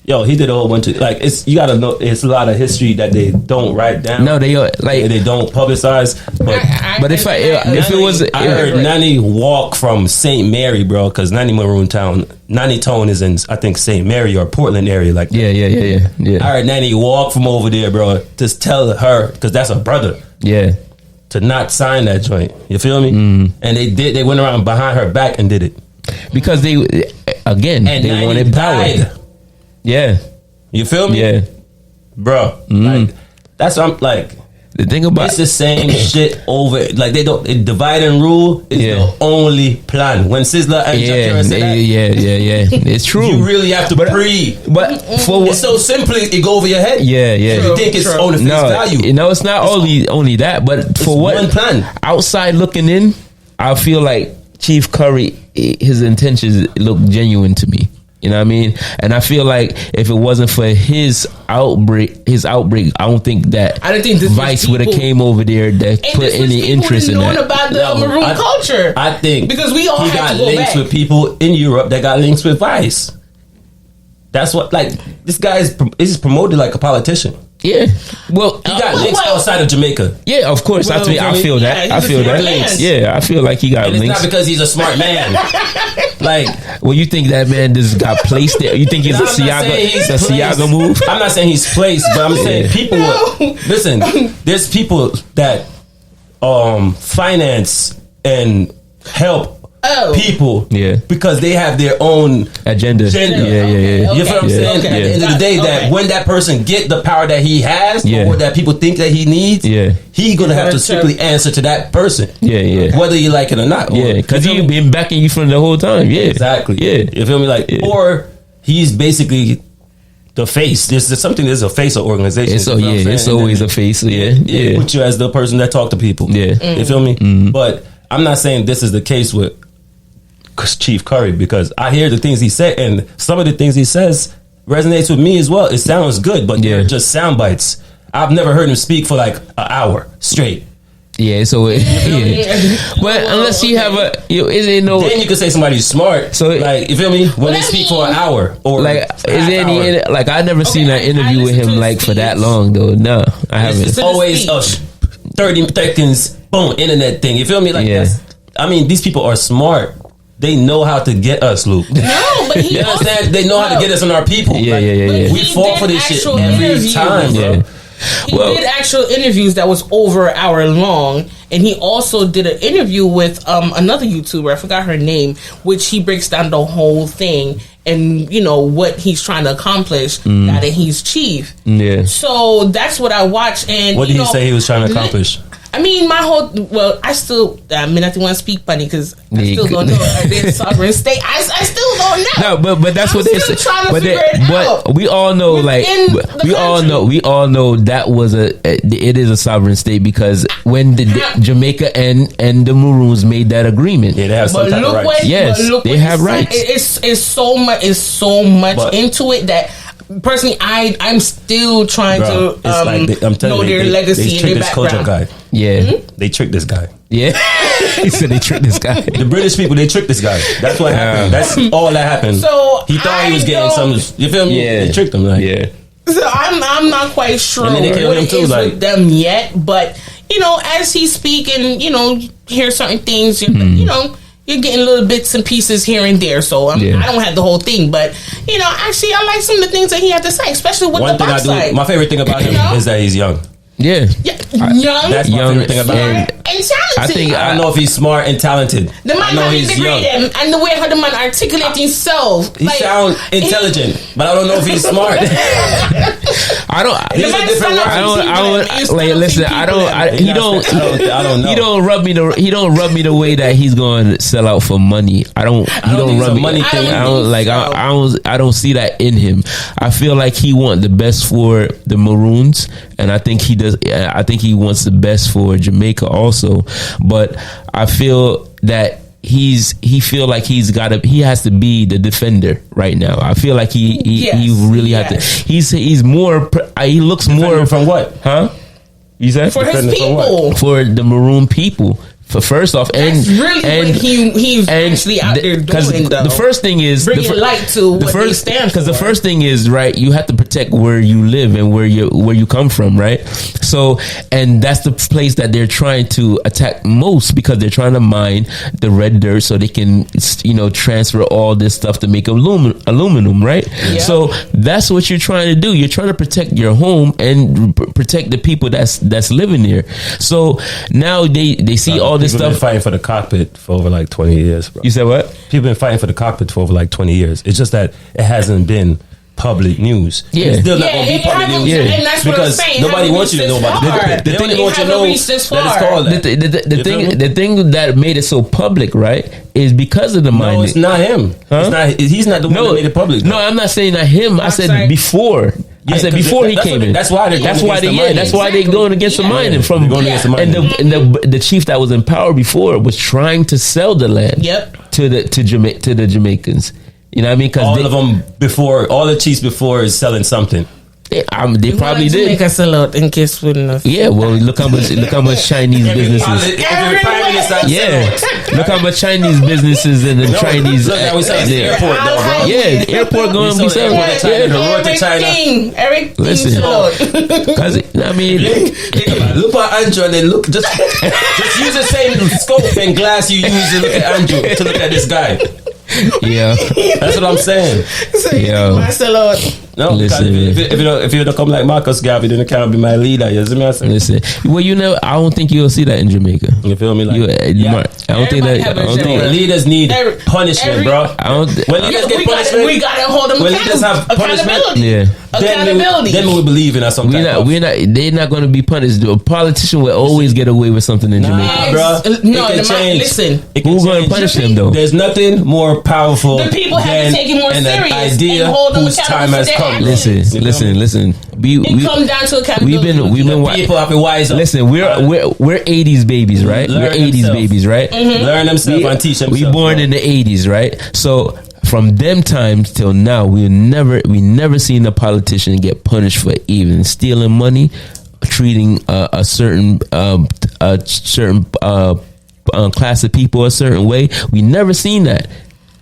Speaker 2: yo, he did a whole bunch of it's. You gotta know, it's a lot of history that they don't write down.
Speaker 3: No, they
Speaker 2: don't publicize. But
Speaker 3: if it was,
Speaker 2: I heard Nanny walk from St. Mary, bro, because Nanny Town is in, I think, St. Mary or Portland area, like that. Yeah. I heard Nanny walk from over there, bro. Just tell her, because that's her brother. Yeah. To not sign that joint. You feel me? And they did. They went around behind her back and did it
Speaker 3: because they wanted power. Yeah,
Speaker 2: you feel me?
Speaker 3: Yeah,
Speaker 2: bro. Like, that's what I'm like.
Speaker 3: The thing about
Speaker 2: it's the same shit over. Like, they don't divide and rule is the only plan. When Sizzla and Shakira said that,
Speaker 3: it's true.
Speaker 2: You really have to breathe.
Speaker 3: But for
Speaker 2: it's so simply it go over your head.
Speaker 3: Yeah.
Speaker 2: You think it's only face value?
Speaker 3: No, it's not only that. But for what
Speaker 2: one plan
Speaker 3: outside looking in, I feel like Chief Curry, his intentions look genuine to me. You know what I mean? And I feel like if it wasn't for his outbreak, I don't think Vice would have came over there that put any interest in that.
Speaker 4: About the Maroon culture.
Speaker 2: I think
Speaker 4: because we all
Speaker 2: he got links with people in Europe that got links with Vice. That's what, like, this guy is promoted like a politician.
Speaker 3: Yeah, well,
Speaker 2: he got links outside of Jamaica.
Speaker 3: Yeah, of course. I feel that. I feel that.
Speaker 4: Links.
Speaker 3: Yeah, I feel like he got links.
Speaker 2: It's not because he's a smart man. Like,
Speaker 3: well, you think that man just got placed there? You think he's a Siaga move?
Speaker 2: I'm not saying he's placed, but I'm saying people. Listen, there's people that finance and help people because they have their own
Speaker 3: agenda.
Speaker 2: Yeah. You feel what I'm saying? At the end of the day, that when that person get the power that he has or that people think that he needs, he gonna have to strictly answer to that person. Whether you like it or not.
Speaker 3: Yeah, because he's been backing you from the whole time. Yeah,
Speaker 2: exactly.
Speaker 3: Yeah,
Speaker 2: you feel me? Like, or he's basically the face. There's a face of organization.
Speaker 3: It's always a face. Yeah.
Speaker 2: Put you as the person that talk to people. Yeah, you feel me? But I'm not saying this is the case with Chief Curry, because I hear the things he said, and some of the things he says resonates with me as well. It sounds good, but they're just sound bites. I've never heard him speak for like an hour straight.
Speaker 3: Yeah, so but unless you have then
Speaker 2: you could say somebody's smart. So like, you feel me? When they speak for an hour or
Speaker 3: like, is there any like, I never seen an interview with him like for that long though. No, I haven't.
Speaker 2: It's always 30 seconds, boom, internet thing. You feel me? Like, I mean, these people are smart. They know how to get us, Luke.
Speaker 4: No, but
Speaker 2: you understand? They know how to get us on our people.
Speaker 3: Yeah.
Speaker 2: We fall for this shit every time, bro.
Speaker 4: He did actual interviews that was over an hour long, and he also did an interview with another YouTuber. I forgot her name, which he breaks down the whole thing and what he's trying to accomplish. Now that he's chief, so that's what I watched. And
Speaker 2: what did he say he was trying to accomplish?
Speaker 4: I mean, I still, I mean, I don't want to speak funny because I still don't know. They're a sovereign state. I still don't know.
Speaker 3: No, but that's what they say. But we all know, like, we all know that was it is a sovereign state because when the Jamaica and the Maroons made that agreement,
Speaker 2: they have some type of rights.
Speaker 3: Yes, they have rights.
Speaker 4: It's so much into it that. Personally, I'm still trying to know their legacy and their background.
Speaker 2: Guy.
Speaker 3: Yeah,
Speaker 2: they tricked this guy.
Speaker 3: Yeah, he said they tricked this guy.
Speaker 2: The British people, they tricked this guy. That's what happened. That's all that happened.
Speaker 4: So
Speaker 2: he thought he was getting some. You feel me?
Speaker 3: Yeah,
Speaker 2: they tricked him. Like,
Speaker 3: yeah.
Speaker 4: So I'm not quite sure what it is with them yet, but as he speak and hear certain things, you're getting little bits and pieces here and there. So I don't have the whole thing, but actually I like some of the things that he had to say, especially with the box side.
Speaker 2: My favorite thing about him is that he's young.
Speaker 3: Yeah,
Speaker 4: young.
Speaker 2: That's my favorite thing about him.
Speaker 4: And talented.
Speaker 2: I don't know if he's smart and talented.
Speaker 4: The man not his degree and the way how the man articulate himself.
Speaker 2: He sounds intelligent, but I don't know if he's smart.
Speaker 3: I don't. Listen. I don't know. He don't rub me the way that he's going to sell out for money. He don't rub me. Money thing. I don't see that in him. I feel like he wants the best for the Maroons, and I think he does. I think he wants the best for Jamaica also, but I feel that he has to be the defender right now. I feel like he really has to. He looks more
Speaker 2: from what?
Speaker 3: Huh? You said
Speaker 4: for his people,
Speaker 3: for the Maroon people. First off,
Speaker 4: that's really what he's actually out there doing. Though
Speaker 3: the first thing is
Speaker 4: bringing light to what they stand for.
Speaker 3: Because the first thing is right, you have to protect where you live and where you come from, right? So, and that's the place that they're trying to attack most because they're trying to mine the red dirt so they can transfer all this stuff to make aluminum, right? Yeah. So that's what you're trying to do. You're trying to protect your home and protect the people that's living there. So now they see all this stuff.
Speaker 2: Been fighting for the cockpit for over like 20 years, bro.
Speaker 3: You said what?
Speaker 2: People been fighting for the cockpit for over like 20 years. It's just that it hasn't been public news.
Speaker 3: Yeah.
Speaker 2: It's still not going to be public news.
Speaker 4: Yeah. And that's
Speaker 2: because
Speaker 4: what I'm saying.
Speaker 2: Nobody wants you to know about it. They only want you to know that it's called that.
Speaker 3: The thing that made it so public, right, is because of the mining.
Speaker 2: No, it's not him.
Speaker 3: Huh?
Speaker 2: He's not the one that made it public.
Speaker 3: No, I'm not saying that him. I said before.
Speaker 2: Yeah,
Speaker 3: I said before he came in.
Speaker 2: That's why they're
Speaker 3: going against the mining. And the chief that was in power before was trying to sell the land.
Speaker 4: Yep.
Speaker 3: To the Jamaicans. You know what I mean? Because
Speaker 2: all the chiefs before is selling something.
Speaker 3: They probably did.
Speaker 4: Make us a lot in case we know.
Speaker 3: Yeah, well, look how much Chinese businesses. Look how much Chinese businesses and the Chinese.
Speaker 2: Look how we sell the airport, though, bro.
Speaker 3: Yeah, the airport going to be selling.
Speaker 2: The road to China.
Speaker 4: Everything.
Speaker 3: Listen, because I mean,
Speaker 2: look at Andrew and then look. Just use the same scope and glass you use to look at Andrew to look at this guy.
Speaker 3: Yeah,
Speaker 2: that's what I'm saying.
Speaker 4: Marcelo.
Speaker 2: No, if you don't come like Marcus Garvey, then you can't be my leader. You see me?
Speaker 3: Listen, well, I don't think you'll see that in Jamaica.
Speaker 2: You feel me?
Speaker 3: I don't think
Speaker 2: leaders need punishment, bro. When leaders get punishment,
Speaker 4: we gotta hold them.
Speaker 2: When leaders have punishment, then we believe in us.
Speaker 3: They're not going to be punished. A politician will always get away with something in Jamaica,
Speaker 2: bro.
Speaker 4: No, listen.
Speaker 3: Who's going to punish them though?
Speaker 2: There's nothing more powerful.
Speaker 4: The people have to take it more serious
Speaker 2: idea
Speaker 4: and hold them
Speaker 2: whose time has come.
Speaker 3: Listen. We
Speaker 4: come down to accountability.
Speaker 3: We've been
Speaker 2: people have to wise up.
Speaker 3: Listen, we're 80s babies, right? We're 80s babies, right?
Speaker 4: Mm-hmm.
Speaker 2: Learn themselves and teach themselves.
Speaker 3: We born in the 80s, right? So from them times till now, we never seen a politician get punished for even stealing money, treating a certain class of people a certain way. We never seen that.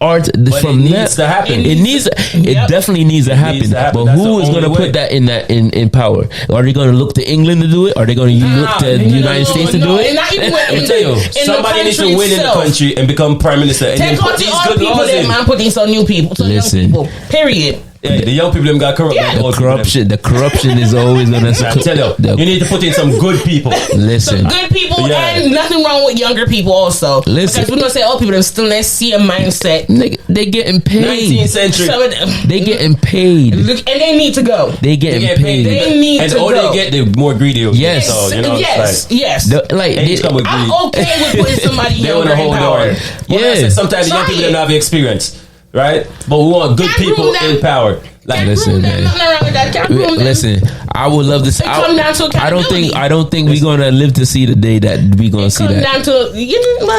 Speaker 2: Needs to happen.
Speaker 3: It definitely needs to happen. But who is going to put that in power? Are they going to look to England to do it? Are they going to look to the United States to do it?
Speaker 2: Let me tell you, somebody needs to win in the country and become prime minister. And
Speaker 4: take out the old people, then man, put in some new people. Listen, period.
Speaker 2: Yeah, the young people them got corrupt.
Speaker 4: Yeah.
Speaker 3: The corruption is always gonna.
Speaker 2: I tell you, you need to put in some good people.
Speaker 3: Listen,
Speaker 4: good people,
Speaker 2: Yeah.
Speaker 4: and nothing wrong with younger people also.
Speaker 3: Listen.
Speaker 4: Because we're gonna say old people, they're still in that CM mindset.
Speaker 3: nigga, they getting
Speaker 2: 19th
Speaker 3: paid.
Speaker 2: century.
Speaker 4: Some of them,
Speaker 3: They getting paid.
Speaker 4: look, and they need to go.
Speaker 3: They getting
Speaker 2: get
Speaker 3: paid.
Speaker 2: paid.
Speaker 4: They need
Speaker 2: And
Speaker 4: to
Speaker 2: the older
Speaker 4: go.
Speaker 2: they get, the more greedy. They
Speaker 3: Yes.
Speaker 2: get. So, you know,
Speaker 4: yes,
Speaker 2: it's like,
Speaker 4: yes.
Speaker 3: Like
Speaker 2: age come with
Speaker 4: I'm
Speaker 2: greed.
Speaker 4: okay with putting somebody
Speaker 2: They
Speaker 4: younger
Speaker 2: want to
Speaker 4: in
Speaker 2: hold
Speaker 4: power.
Speaker 2: on. Well,
Speaker 3: Yeah.
Speaker 2: that's it. Sometimes the young
Speaker 4: Try
Speaker 2: people
Speaker 4: it.
Speaker 2: don't have the experience, right? But we want good
Speaker 4: Can't
Speaker 2: people
Speaker 4: rule them.
Speaker 2: in power. Like,
Speaker 3: Listen,
Speaker 4: Ruin them.
Speaker 3: man.
Speaker 4: Nothing wrong with that. Can't ruin them.
Speaker 3: Listen, I would love to.
Speaker 4: It come down to accountability.
Speaker 3: I don't think we're gonna live to see the day that we gonna see
Speaker 4: Come
Speaker 3: that.
Speaker 4: down to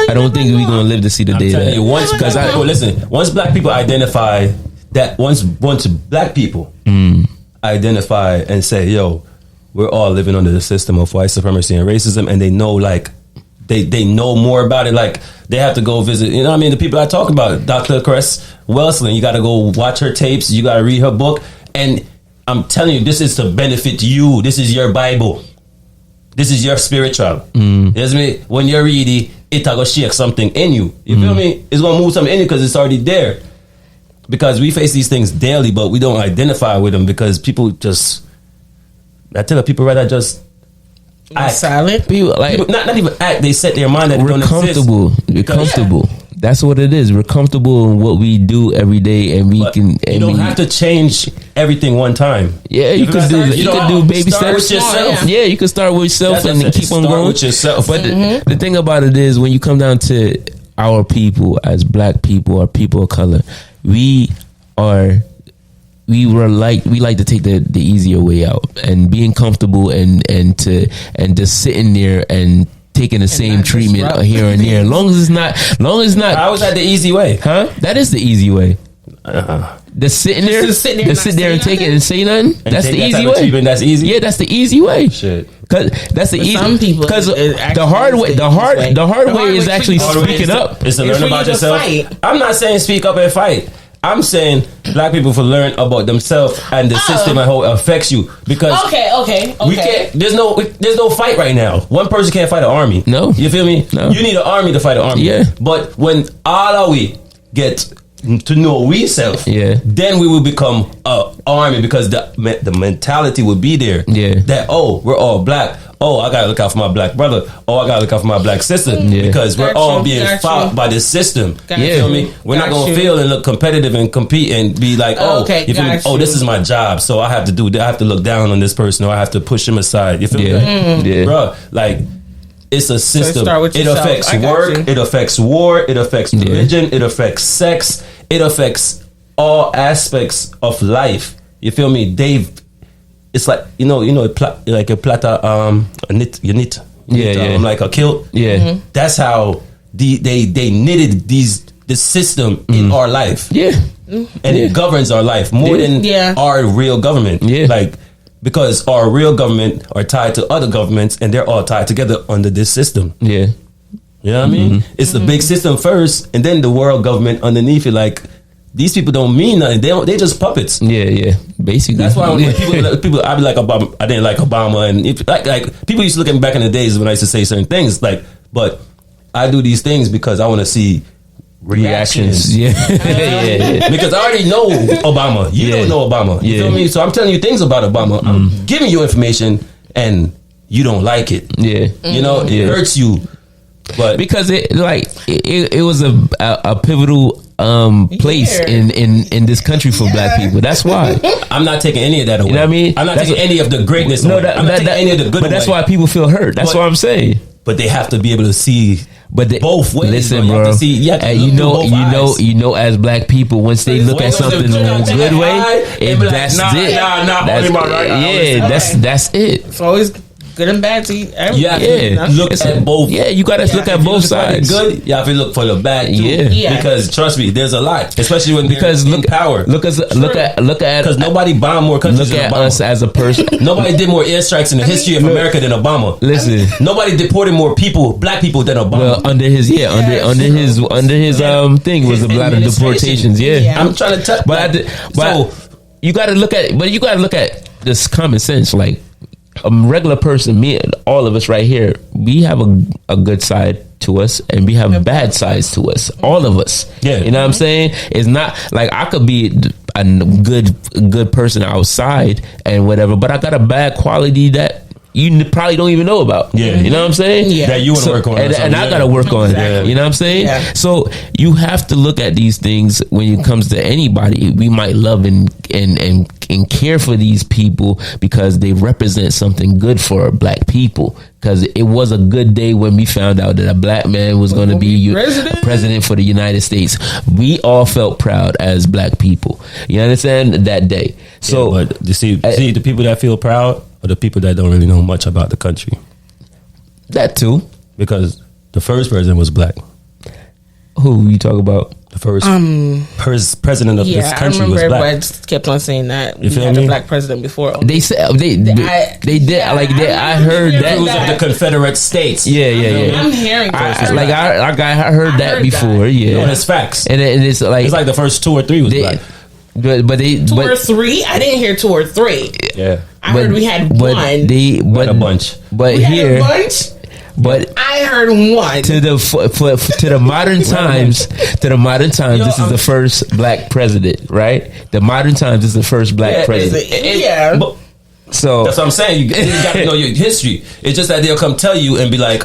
Speaker 3: I don't think we're gonna live to see the
Speaker 2: I'm
Speaker 3: day
Speaker 2: telling
Speaker 3: that.
Speaker 2: you, once because listen, once black people identify that, once black people identify and say, "Yo, we're all living under the system of white supremacy and racism," and they know, like, they know more about it. Like, they have to go visit. You know what I mean? The people I talk about, Dr. Cress Welsling, you got to go watch her tapes. You got to read her book, and I'm telling you, this is to benefit you. This is your Bible. This is your spiritual. You know what I mean? When you're reading, it's going to shake something in you. You feel me? It's going to move something in you because it's already there. Because we face these things daily, but we don't identify with them because people just, I tell you, people rather just act.
Speaker 4: silent.
Speaker 3: People like
Speaker 2: People, not even act, they set their mind that they
Speaker 3: we're
Speaker 2: don't
Speaker 3: comfortable.
Speaker 2: exist.
Speaker 3: We're
Speaker 2: Because-
Speaker 3: comfortable. That's what it is. We're comfortable in what we do every day, and we
Speaker 2: But
Speaker 3: can.
Speaker 2: you
Speaker 3: And
Speaker 2: don't
Speaker 3: we,
Speaker 2: have to change everything one time.
Speaker 3: Yeah, you
Speaker 2: feel
Speaker 3: could
Speaker 2: me?
Speaker 3: do. You
Speaker 2: don't
Speaker 3: could do baby
Speaker 2: start
Speaker 3: steps.
Speaker 2: with yourself.
Speaker 3: Yeah, you can start with yourself
Speaker 2: That's
Speaker 3: and
Speaker 2: what I said.
Speaker 3: keep on
Speaker 2: Start
Speaker 3: going
Speaker 2: with yourself.
Speaker 3: But the thing about it is, when you come down to our people as black people or people of color, we like to take the easier way out and being comfortable and just sitting there and taking the same
Speaker 4: not
Speaker 3: treatment
Speaker 4: disrupt
Speaker 3: here and there. Long as it's not.
Speaker 2: How is that the easy way?
Speaker 3: Huh? That is the easy way. The sitting there,
Speaker 4: to sit there
Speaker 3: the
Speaker 4: and
Speaker 3: sit
Speaker 4: not
Speaker 3: there
Speaker 4: say
Speaker 3: and take it
Speaker 4: nothing?
Speaker 3: and say nothing.
Speaker 2: And
Speaker 3: That's
Speaker 2: take
Speaker 3: the
Speaker 2: that
Speaker 3: easy
Speaker 2: type of
Speaker 3: way.
Speaker 2: treatment, that's easy?
Speaker 3: Yeah, that's the easy way.
Speaker 2: Shit.
Speaker 3: Cause that's the easy.
Speaker 4: some people,
Speaker 3: Because
Speaker 4: it
Speaker 3: the
Speaker 4: actually
Speaker 3: hard
Speaker 4: is
Speaker 3: way,
Speaker 4: the
Speaker 3: the
Speaker 4: easiest
Speaker 3: hard,
Speaker 4: way.
Speaker 3: the hard
Speaker 4: The
Speaker 3: way
Speaker 4: hard
Speaker 3: is
Speaker 4: way
Speaker 3: actually
Speaker 4: to-
Speaker 3: speaking up.
Speaker 2: It's to
Speaker 4: It's
Speaker 2: learn
Speaker 4: for you
Speaker 2: about
Speaker 4: to
Speaker 2: yourself.
Speaker 4: fight.
Speaker 2: I'm not saying speak up and fight. I'm saying black people for learn about themselves and the system and how it affects you. Because
Speaker 4: Okay.
Speaker 2: we can't. There's no fight right now. One person can't fight an army.
Speaker 3: No.
Speaker 2: You feel me?
Speaker 3: No.
Speaker 2: You need an army to fight an army.
Speaker 3: Yeah.
Speaker 2: But when all of we get to know we self,
Speaker 3: Yeah.
Speaker 2: then we will become a army because the mentality will be there.
Speaker 3: Yeah.
Speaker 2: That we're all black. Oh, I gotta look out for my black brother. Oh, I gotta look out for my black sister.
Speaker 3: Yeah.
Speaker 2: Because we're
Speaker 4: Got
Speaker 2: all
Speaker 4: you,
Speaker 2: being
Speaker 4: got
Speaker 2: fought
Speaker 4: you.
Speaker 2: by this system.
Speaker 4: Got
Speaker 2: You
Speaker 3: you.
Speaker 2: feel me? We're not
Speaker 4: Got
Speaker 2: gonna
Speaker 4: you.
Speaker 2: feel and look competitive and compete and be like,
Speaker 4: Okay,
Speaker 2: you feel me?
Speaker 4: got
Speaker 2: Oh, this
Speaker 4: you.
Speaker 2: is my job, so I have to look down on this person or I have to push him aside. You feel me?
Speaker 3: Yeah, yeah.
Speaker 2: Bruh, like it's a system.
Speaker 4: start with
Speaker 2: It
Speaker 4: yourself.
Speaker 2: affects
Speaker 4: I got
Speaker 2: work.
Speaker 4: you.
Speaker 2: It affects war. It affects religion. It affects sex. It affects all aspects of life. You feel me? It's like like a plata you knit.
Speaker 3: Yeah.
Speaker 2: Like a kilt.
Speaker 3: Yeah.
Speaker 4: Mm-hmm.
Speaker 2: That's how they knitted this system in our life.
Speaker 3: Yeah.
Speaker 2: And it governs our life more than
Speaker 4: Yeah.
Speaker 2: our real government.
Speaker 3: Yeah.
Speaker 2: Like, because our real government are tied to other governments and they're all tied together under this system.
Speaker 3: Yeah.
Speaker 2: You know what I mean? It's the big system first and then the world government underneath it. Like, these people don't mean nothing. They just puppets.
Speaker 3: Yeah. Basically.
Speaker 2: That's why when people, I be like Obama. I didn't like Obama, and if, like people used to look at me back in the days when I used to say certain things. Like, but I do these things because I want to see reactions.
Speaker 3: Yeah. yeah.
Speaker 2: Because I already know Obama. You
Speaker 3: Yeah.
Speaker 2: don't know Obama. You
Speaker 3: Yeah.
Speaker 2: feel me? So I'm telling you things about Obama. I'm giving you information, and you don't like it.
Speaker 3: Yeah.
Speaker 2: You know, it hurts you. But
Speaker 3: Because it was a pivotal place
Speaker 4: Yeah.
Speaker 3: in this country for black people. That's why.
Speaker 2: I'm not taking any of that away.
Speaker 3: You know what I mean?
Speaker 2: I'm not
Speaker 3: That's
Speaker 2: taking any of the greatness
Speaker 3: No,
Speaker 2: away. I'm not taking any of the good
Speaker 3: but that's
Speaker 2: away.
Speaker 3: why people feel hurt. That's
Speaker 2: But-
Speaker 3: what I'm saying.
Speaker 2: But they have to be able to see both ways.
Speaker 3: Listen,
Speaker 2: You have
Speaker 3: bro.
Speaker 2: to see- you have to
Speaker 3: Hey,
Speaker 2: look through both eyes.
Speaker 3: as black people, once they look at something in a good way,
Speaker 2: they be like,
Speaker 3: that's
Speaker 2: nah,
Speaker 3: it.
Speaker 2: nah,
Speaker 3: That's,
Speaker 2: only my right eye.
Speaker 3: yeah, that's it.
Speaker 4: It's always good and bad to
Speaker 2: You have
Speaker 3: Yeah.
Speaker 2: to look at both.
Speaker 3: Yeah, you gotta look at
Speaker 2: If you
Speaker 3: both
Speaker 2: look for the
Speaker 3: sides.
Speaker 2: good, you have to look for the bad too.
Speaker 3: Yeah.
Speaker 4: Yeah.
Speaker 2: Because trust me, there's a lot, especially when
Speaker 3: Because
Speaker 2: they're
Speaker 3: look
Speaker 2: in power.
Speaker 3: look at
Speaker 2: Because nobody bombed more countries
Speaker 3: look
Speaker 2: than
Speaker 3: at
Speaker 2: Obama.
Speaker 3: us as a person.
Speaker 2: Nobody did more airstrikes in the history of America than Obama.
Speaker 3: Listen.
Speaker 2: Nobody deported more people, black people, than Obama.
Speaker 3: Well, under his under his thing was a
Speaker 2: His
Speaker 3: lot of
Speaker 2: administration.
Speaker 3: deportations. Yeah.
Speaker 4: Yeah.
Speaker 2: I'm trying to tell.
Speaker 3: But you got to look at this common sense. Like a regular person, me, all of us right here, we have a good side to us and we have bad sides to us. All of us.
Speaker 2: Yeah.
Speaker 3: You know what I'm saying? It's not like I a good person outside and whatever, but I got a bad quality that you probably don't even know about.
Speaker 2: Yeah.
Speaker 3: You know what I'm saying?
Speaker 4: Yeah.
Speaker 2: That you want to work on.
Speaker 3: And I got to work on it. You know what I'm saying?
Speaker 4: Yeah.
Speaker 3: So you have to look at these things when it comes to anybody. We might love and care for these people because they represent something good for black people. Because it was a good day when we found out that a black man was going to be president for the United States. We all felt proud as black people. You understand? That day. So,
Speaker 2: yeah, but you see the people that feel proud are the people that don't really know much about the country.
Speaker 3: That too.
Speaker 2: Because the first president was black.
Speaker 3: Who you talk about?
Speaker 2: The first president of this country was black.
Speaker 4: Everybody kept on saying that
Speaker 2: you
Speaker 4: we
Speaker 2: feel
Speaker 4: had
Speaker 2: me?
Speaker 4: a black president before.
Speaker 3: They said they did. I heard that.
Speaker 2: It was of the Confederate States.
Speaker 3: Yeah.
Speaker 4: I'm hearing
Speaker 3: I heard that before. Yeah,
Speaker 2: No, it's facts.
Speaker 3: And it's like
Speaker 2: the first 2 or 3 was black.
Speaker 3: But they
Speaker 4: 2 or 3. I didn't hear 2 or 3.
Speaker 2: Yeah,
Speaker 4: I heard we had
Speaker 3: but
Speaker 4: one.
Speaker 3: But
Speaker 2: a bunch.
Speaker 3: But
Speaker 4: we
Speaker 3: here,
Speaker 4: had a bunch.
Speaker 3: but
Speaker 4: I heard one.
Speaker 3: to the modern times, this is the first black president, right? The modern times is the first black president.
Speaker 2: But
Speaker 3: So
Speaker 2: that's what I'm saying. You got to know your history. It's just that they'll come tell you and be like,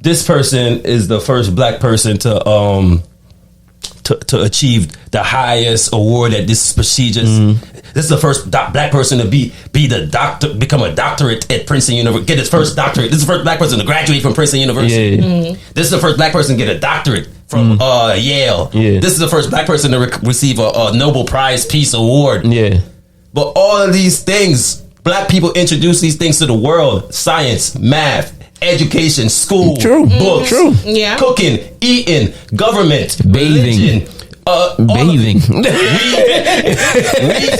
Speaker 2: this person is the first black person to achieve the highest award at this prestigious. This is the first black person to be the doctor, become a doctorate at Princeton University, get his first doctorate. This is the first black person to graduate from Princeton University.
Speaker 3: Yeah.
Speaker 2: This is the first black person to get a doctorate from Yale.
Speaker 3: Yeah.
Speaker 2: This is the first black person to receive a Nobel Prize Peace Award.
Speaker 3: yeah,
Speaker 2: But all of these things, black people introduce these things to the world: science, math, education, school, books,
Speaker 4: Yeah.
Speaker 2: cooking, eating, government,
Speaker 3: Bathing.
Speaker 2: religion,
Speaker 3: bathing.
Speaker 2: we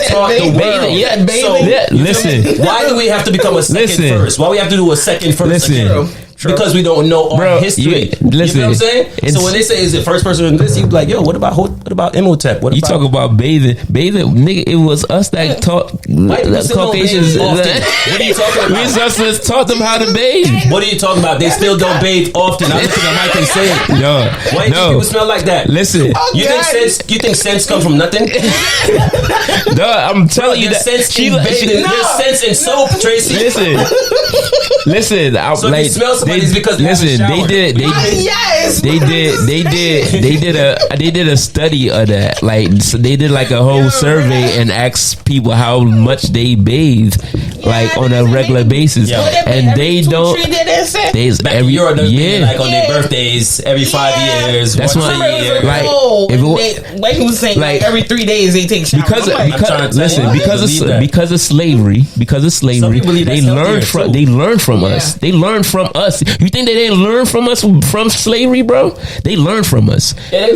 Speaker 2: taught the world.
Speaker 3: Yeah, bathing.
Speaker 2: So,
Speaker 3: Yeah, listen.
Speaker 2: why do we have to become a second
Speaker 3: Listen.
Speaker 2: first? Why we have to do a second first?
Speaker 3: Listen.
Speaker 2: Because we don't know our
Speaker 3: Bro,
Speaker 2: history.
Speaker 3: listen.
Speaker 2: You know what I'm saying? So when they say is the first person in this, you be like, yo, what about Imhotep? What
Speaker 3: You
Speaker 2: about
Speaker 3: talk about bathing, nigga. It was us that taught
Speaker 2: White people still don't
Speaker 3: Caucasians.
Speaker 2: bathe often. What are you talking about?
Speaker 3: We just taught them how to bathe.
Speaker 2: What are you talking about? They still don't bathe often. I listen to Mike and say it.
Speaker 3: No,
Speaker 2: Why do people smell like that?
Speaker 3: Listen,
Speaker 2: You think sense come from nothing?
Speaker 3: no, I'm telling you
Speaker 2: There's
Speaker 3: that
Speaker 2: sense in bathing. There's sense in soap, Tracy.
Speaker 3: Listen.
Speaker 2: So if you smell somebody, it's because they haven't showered.
Speaker 3: They did a study of that. Like, so they did like a whole survey and asked people how much they bathe, like on a regular basis, and they don't. Every
Speaker 2: Europe, like on their birthdays, every 5 years.
Speaker 3: That's
Speaker 2: once
Speaker 3: what,
Speaker 2: a year.
Speaker 3: like,
Speaker 4: like he was saying, like every 3 days they take showers.
Speaker 3: Because of slavery, they learned from us. They learned from us. You think they didn't learn from us from slavery, bro? They learned from us.
Speaker 2: Yeah,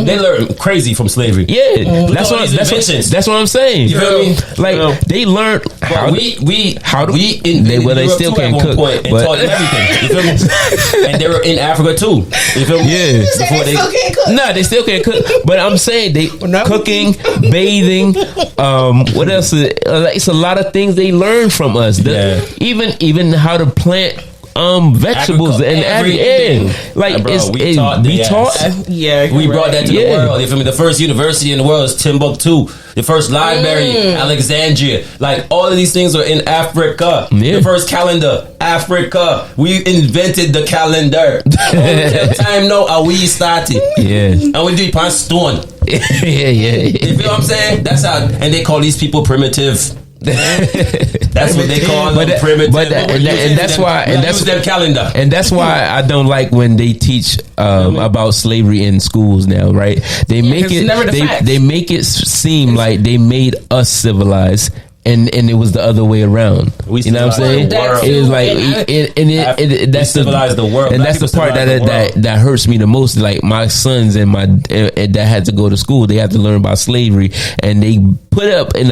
Speaker 2: they learned crazy from slavery.
Speaker 3: Yeah, that's what I'm saying.
Speaker 2: You feel me?
Speaker 3: Like they learned how
Speaker 2: we
Speaker 3: they still can't cook,
Speaker 2: and taught them everything. You feel me? And they were in Africa too. You feel me?
Speaker 3: Yeah.
Speaker 2: Before they
Speaker 4: still can't cook.
Speaker 3: Nah, they still can't cook. But I'm saying they cooking, bathing. What else? It's a lot of things they learned from us. Even how to plant vegetables and everything. Like
Speaker 2: bro, we brought that to the world. You feel me? The first university in the world is Timbuktu. The first library, Alexandria. Like all of these things are in Africa.
Speaker 3: Yeah.
Speaker 2: The first calendar, Africa. We invented the calendar. Time now, we started.
Speaker 3: Yeah.
Speaker 2: And we do it on stone.
Speaker 3: yeah.
Speaker 2: You feel what I'm saying? That's how, and they call these people primitive. That's what they call them, primitive.
Speaker 3: And that's why
Speaker 2: their calendar.
Speaker 3: And that's why I don't like when they teach about slavery in schools now, right? They make it seem like they made us civilized. And it was the other way around. You know what I'm saying? It was like that's
Speaker 2: the world,
Speaker 3: and that's the part that hurts me the most. Like my sons and that had to go to school. They had to learn about slavery, and they put up in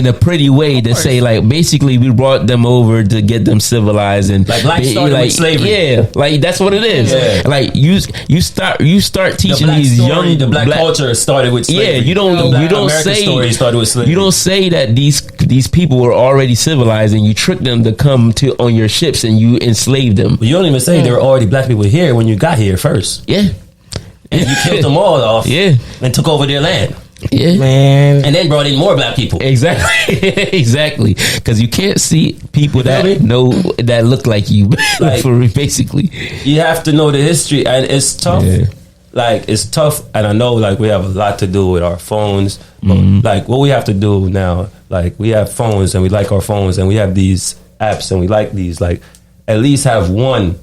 Speaker 3: a pretty way to say like basically we brought them over to get them civilized and
Speaker 2: like life started with slavery.
Speaker 3: Yeah, like that's what it is. Yeah. Like you start teaching these young
Speaker 2: the black culture started with slavery.
Speaker 3: Yeah, you don't say
Speaker 2: story started with slavery.
Speaker 3: You don't say that these people were already civilized and you tricked them to come on your ships and you enslaved them.
Speaker 2: But you don't even say there were already black people here when you got here first.
Speaker 3: Yeah.
Speaker 2: and you killed them all off.
Speaker 3: Yeah.
Speaker 2: And took over their land.
Speaker 3: Yeah,
Speaker 4: man.
Speaker 2: And then brought in more black people.
Speaker 3: Exactly, exactly. Because you can't see people that know that look like you.
Speaker 2: Like,
Speaker 3: for basically,
Speaker 2: you have to know the history, and it's tough.
Speaker 3: Yeah.
Speaker 2: Like it's tough, and I know like we have a lot to do with our phones. But like what we have to do now, like we have phones and we like our phones, and we have these apps and we like these. Like at least have one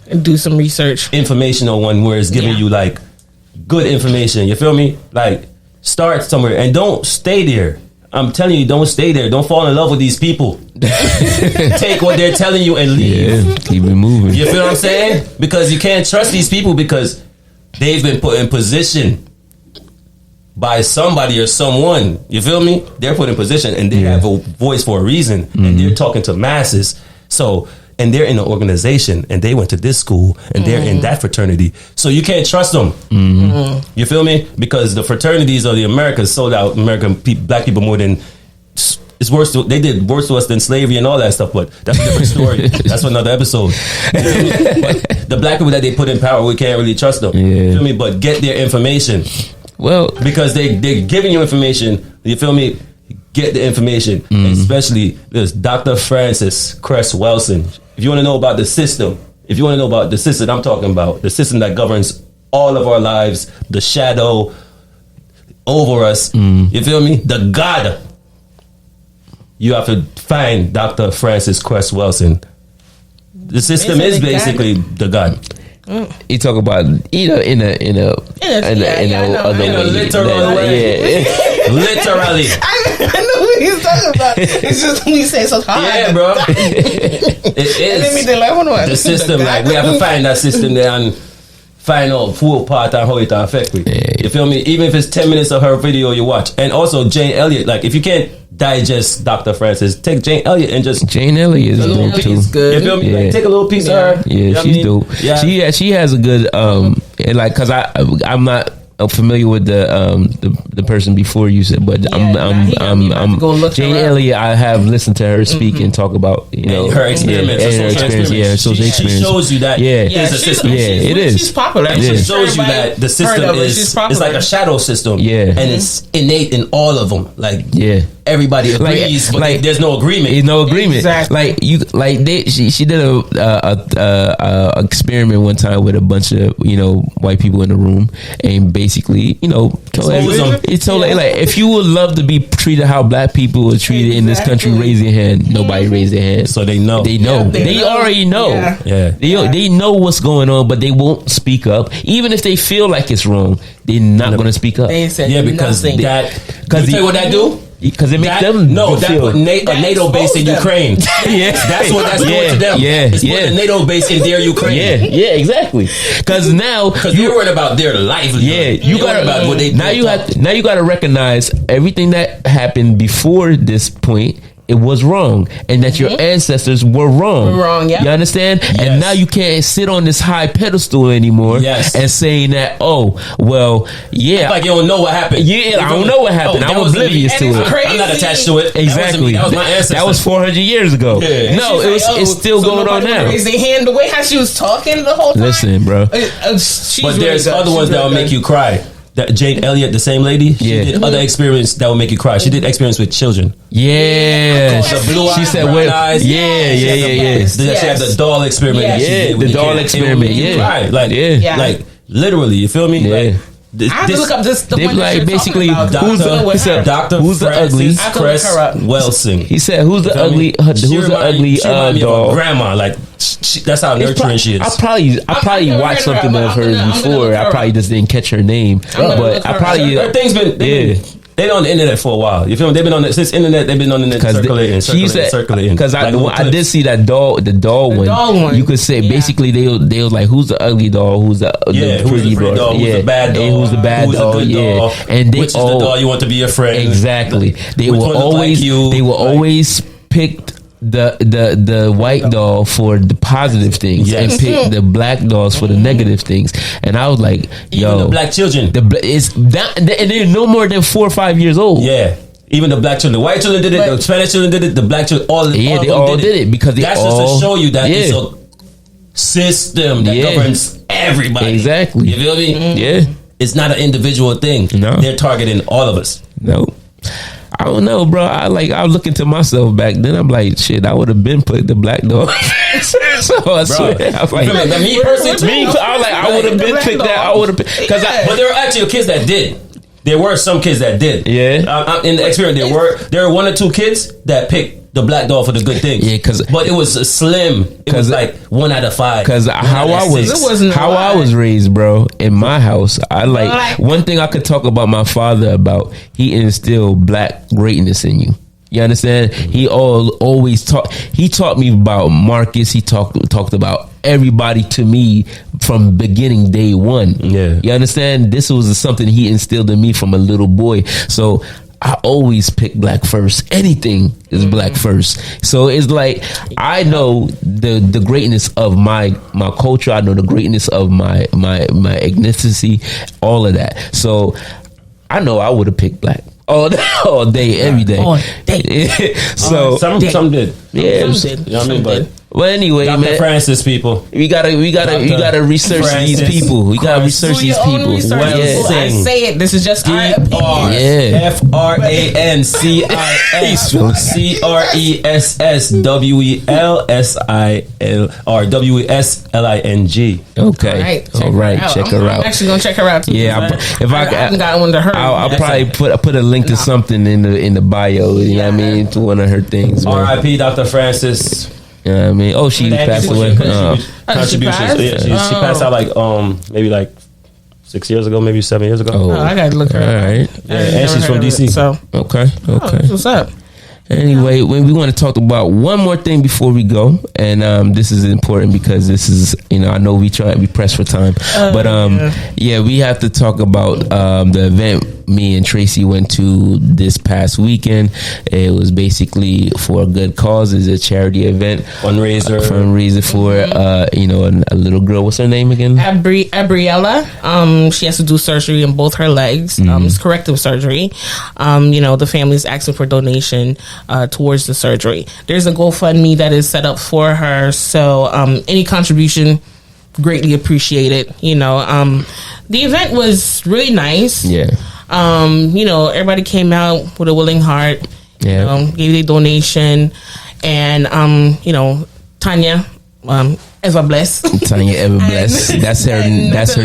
Speaker 4: And do some research.
Speaker 2: informational one where it's giving you like good information. You feel me? Like start somewhere and don't stay there. I'm telling you, don't stay there. Don't fall in love with these people. Take what they're telling you and leave.
Speaker 3: yeah, keep it moving.
Speaker 2: You feel what I'm saying? Because you can't trust these people because they've been put in position by somebody or someone. You feel me? They're put in position and they have a voice for a reason, and they're talking to masses. So, and they're in an organization, and they went to this school, and they're in that fraternity. So you can't trust them. You feel me? Because the fraternities of the Americas sold out American black people more than. It's worse. They did worse to us than slavery and all that stuff. But that's a different story. That's for another episode. But the black people that they put in power, we can't really trust them. You feel me? But get their information.
Speaker 3: Well,
Speaker 2: Because they're giving you information. You feel me? Get the information. Especially this Dr. Francis Cress Welsing. If you want to know about the system, I'm talking about the system that governs all of our lives, the shadow over us. You feel me? The God. You have to find Dr. Francis Cress Welsing. The system is basically the God.
Speaker 3: you talk about in a
Speaker 2: literal way.
Speaker 3: Yeah.
Speaker 2: Literally.
Speaker 4: I know what he's talking about. It's just when you say it so hard.
Speaker 2: Yeah, bro. It is. The system, like, we have to find that system there and find out full part and how it affect me. You feel me? Even if it's 10 minutes of her video you watch. And also Jane Elliott, like, if you can't digest Dr. Francis, take Jane Elliott and just...
Speaker 3: Jane Elliott is dope too.
Speaker 4: Good.
Speaker 2: You feel me?
Speaker 3: Yeah.
Speaker 2: Like, take a little piece of her.
Speaker 3: Yeah,
Speaker 2: You know
Speaker 3: she's
Speaker 2: what I mean?
Speaker 3: dope.
Speaker 2: Yeah.
Speaker 3: She has a good and like, cause I'm not familiar with the person before you said, but I'm Jane Elliott. I have listened to her speak and talk about
Speaker 2: her experience,
Speaker 3: her experience. Yeah, social experience.
Speaker 2: She shows you that there's a system.
Speaker 3: It is.
Speaker 4: She's popular.
Speaker 2: And she shows you that the system is it's like a shadow system.
Speaker 3: Yeah.
Speaker 2: And it's innate in all of them. Like everybody agrees, but
Speaker 3: like,
Speaker 2: there's no agreement.
Speaker 3: There's no agreement.
Speaker 4: Exactly.
Speaker 3: She did a experiment one time with a bunch of white people in the room, and basically told like, if you would love to be treated how black people are treated in this country, raise your hand. Nobody raised their hand.
Speaker 2: So they know.
Speaker 3: They know.
Speaker 4: Yeah,
Speaker 3: they already know.
Speaker 2: Yeah.
Speaker 3: They know what's going on, but they won't speak up. Even if they feel like it's wrong, they're not going to speak up.
Speaker 4: They said
Speaker 2: because
Speaker 4: nothing.
Speaker 2: you tell you what that do?
Speaker 3: Because it makes them
Speaker 2: put a NATO base in Ukraine. That's what that's doing to them. It's putting a NATO base in their Ukraine.
Speaker 3: Yeah, exactly. Because
Speaker 2: you're worried about their livelihood.
Speaker 3: Yeah, you got
Speaker 2: about what they
Speaker 3: now you got to recognize everything that happened before this point. It was wrong, and that your ancestors were wrong.
Speaker 4: Yeah.
Speaker 3: You understand?
Speaker 2: Yes.
Speaker 3: And now you can't sit on this high pedestal anymore.
Speaker 2: Yes.
Speaker 3: And saying that,
Speaker 2: like you don't know what happened.
Speaker 3: Yeah, I don't know what happened. I'm oblivious to it.
Speaker 2: I'm not attached to it.
Speaker 3: Exactly.
Speaker 2: That was my ancestor.
Speaker 3: That was 400 years ago.
Speaker 2: Yeah.
Speaker 3: No, it's still going on now.
Speaker 4: Raise their hand the way how she was talking the whole time.
Speaker 3: Listen, bro.
Speaker 2: But there's other ones that will make you cry. That Jane Elliott, the same lady, she did other experience that will make you cry. She did experience with children.
Speaker 3: Yeah,
Speaker 2: The blue eyes,
Speaker 3: she said,
Speaker 2: brown eyes.
Speaker 3: Yeah.
Speaker 2: She had the doll experiment.
Speaker 4: Yes.
Speaker 2: That she did with
Speaker 3: the doll
Speaker 2: kid.
Speaker 3: experiment.
Speaker 2: You cry. Like literally, you feel me?
Speaker 3: Yeah.
Speaker 2: Like,
Speaker 4: I have to look up this. The
Speaker 3: they
Speaker 4: one
Speaker 3: like
Speaker 4: that you're
Speaker 3: basically
Speaker 4: talking about.
Speaker 3: who's the ugly
Speaker 2: Cress Welsing.
Speaker 3: He said, "Who's the ugly? Who's the ugly doll?"
Speaker 2: Grandma, like that's how nurturing she is.
Speaker 3: I probably watched something of hers before. I probably just didn't catch her name, but I probably
Speaker 2: her thing's been. They been on the internet for a while. You feel me? They've been on since internet. They've been on the internet circulating.
Speaker 3: Because I did see that doll, the doll one. You could say basically they was like, who's the ugly doll? Who's the pretty doll?
Speaker 2: Who's the bad doll?
Speaker 3: And who's the bad doll?
Speaker 2: Good doll?
Speaker 3: And they
Speaker 2: which is the doll you want to be your friend?
Speaker 3: Exactly. They will always pick the white doll for the positive things and pick the black dolls for the negative things. And I was like,
Speaker 2: even the black children.
Speaker 3: It's that, and they're no more than 4 or 5 years old.
Speaker 2: Yeah. Even the black children, the white children did it, the Spanish children did it, the black children,
Speaker 3: they all did it because
Speaker 2: that's just to show you that it's a system that governs everybody.
Speaker 3: Exactly.
Speaker 2: You feel me?
Speaker 4: Mm-hmm.
Speaker 3: Yeah.
Speaker 2: It's not an individual thing.
Speaker 3: No.
Speaker 2: They're targeting all of us.
Speaker 3: No. I don't know, bro. I was looking to myself back then. I'm like, shit, I would have been put the black dog. So I swear, I was like,
Speaker 2: me personally,
Speaker 3: I would have been picked that. I would have, because
Speaker 2: but there were actually kids that did. There were some kids that did.
Speaker 3: Yeah.
Speaker 2: In the experience, there were 1 or 2 kids that picked the black dog for the good things.
Speaker 3: Yeah,
Speaker 2: but it was slim. It was like 1 out of 5.
Speaker 3: Because how I was raised, bro, in my house, one thing I could talk about my father about. He instilled black greatness in you. You understand? He always taught. He taught me about Marcus. He talked about everybody to me from beginning day one.
Speaker 2: Yeah,
Speaker 3: you understand? This was something he instilled in me from a little boy. So I always pick black first. Anything is black first. So it's like I know the greatness of my culture. I know the greatness of my ethnicity. All of that. So I know I would have picked black. All day, every day.
Speaker 4: All day.
Speaker 3: So
Speaker 2: some did.
Speaker 3: Yeah,
Speaker 2: some did. You know what I mean? But
Speaker 3: well, anyway,
Speaker 2: Dr.
Speaker 3: man.
Speaker 2: Francis, people,
Speaker 3: we gotta research
Speaker 2: Francis
Speaker 3: these people. We gotta research these people.
Speaker 4: Well, I say it. This is just our opinion.
Speaker 3: Yeah.
Speaker 2: FRANCISCRESSWELSILR
Speaker 3: Okay. All right. Check her out.
Speaker 4: I'm actually gonna check her out too.
Speaker 3: Yeah. If I
Speaker 4: haven't gotten one to her.
Speaker 3: I'll probably put a link to something in the bio. You know what I mean? To one of her things.
Speaker 2: R.I.P. Dr. Francis.
Speaker 3: You know what I mean? Oh, she passed away.
Speaker 2: Contributions. She passed out maybe 6 years ago, maybe 7 years ago.
Speaker 3: Oh,
Speaker 4: I gotta look her up.
Speaker 3: All right.
Speaker 2: Yeah, and she's from DC.
Speaker 4: So
Speaker 3: okay.
Speaker 4: what's up?
Speaker 3: Anyway, when we want to talk about one more thing before we go, and this is important because this is, I know we press for time, but we have to talk about the event me and Tracy went to this past weekend. It was basically for a good cause. It's a charity event, fundraiser for a little girl. What's her name again?
Speaker 4: Abriella. She has to do surgery in both her legs. It's corrective surgery. The family's asking for donation towards the surgery. There's a GoFundMe that is set up for her, so any contribution greatly appreciated. The event was really nice. Everybody came out with a willing heart. Gave their donation, and Tanya Eva Bless.
Speaker 3: Tanya Eva Bless. That's her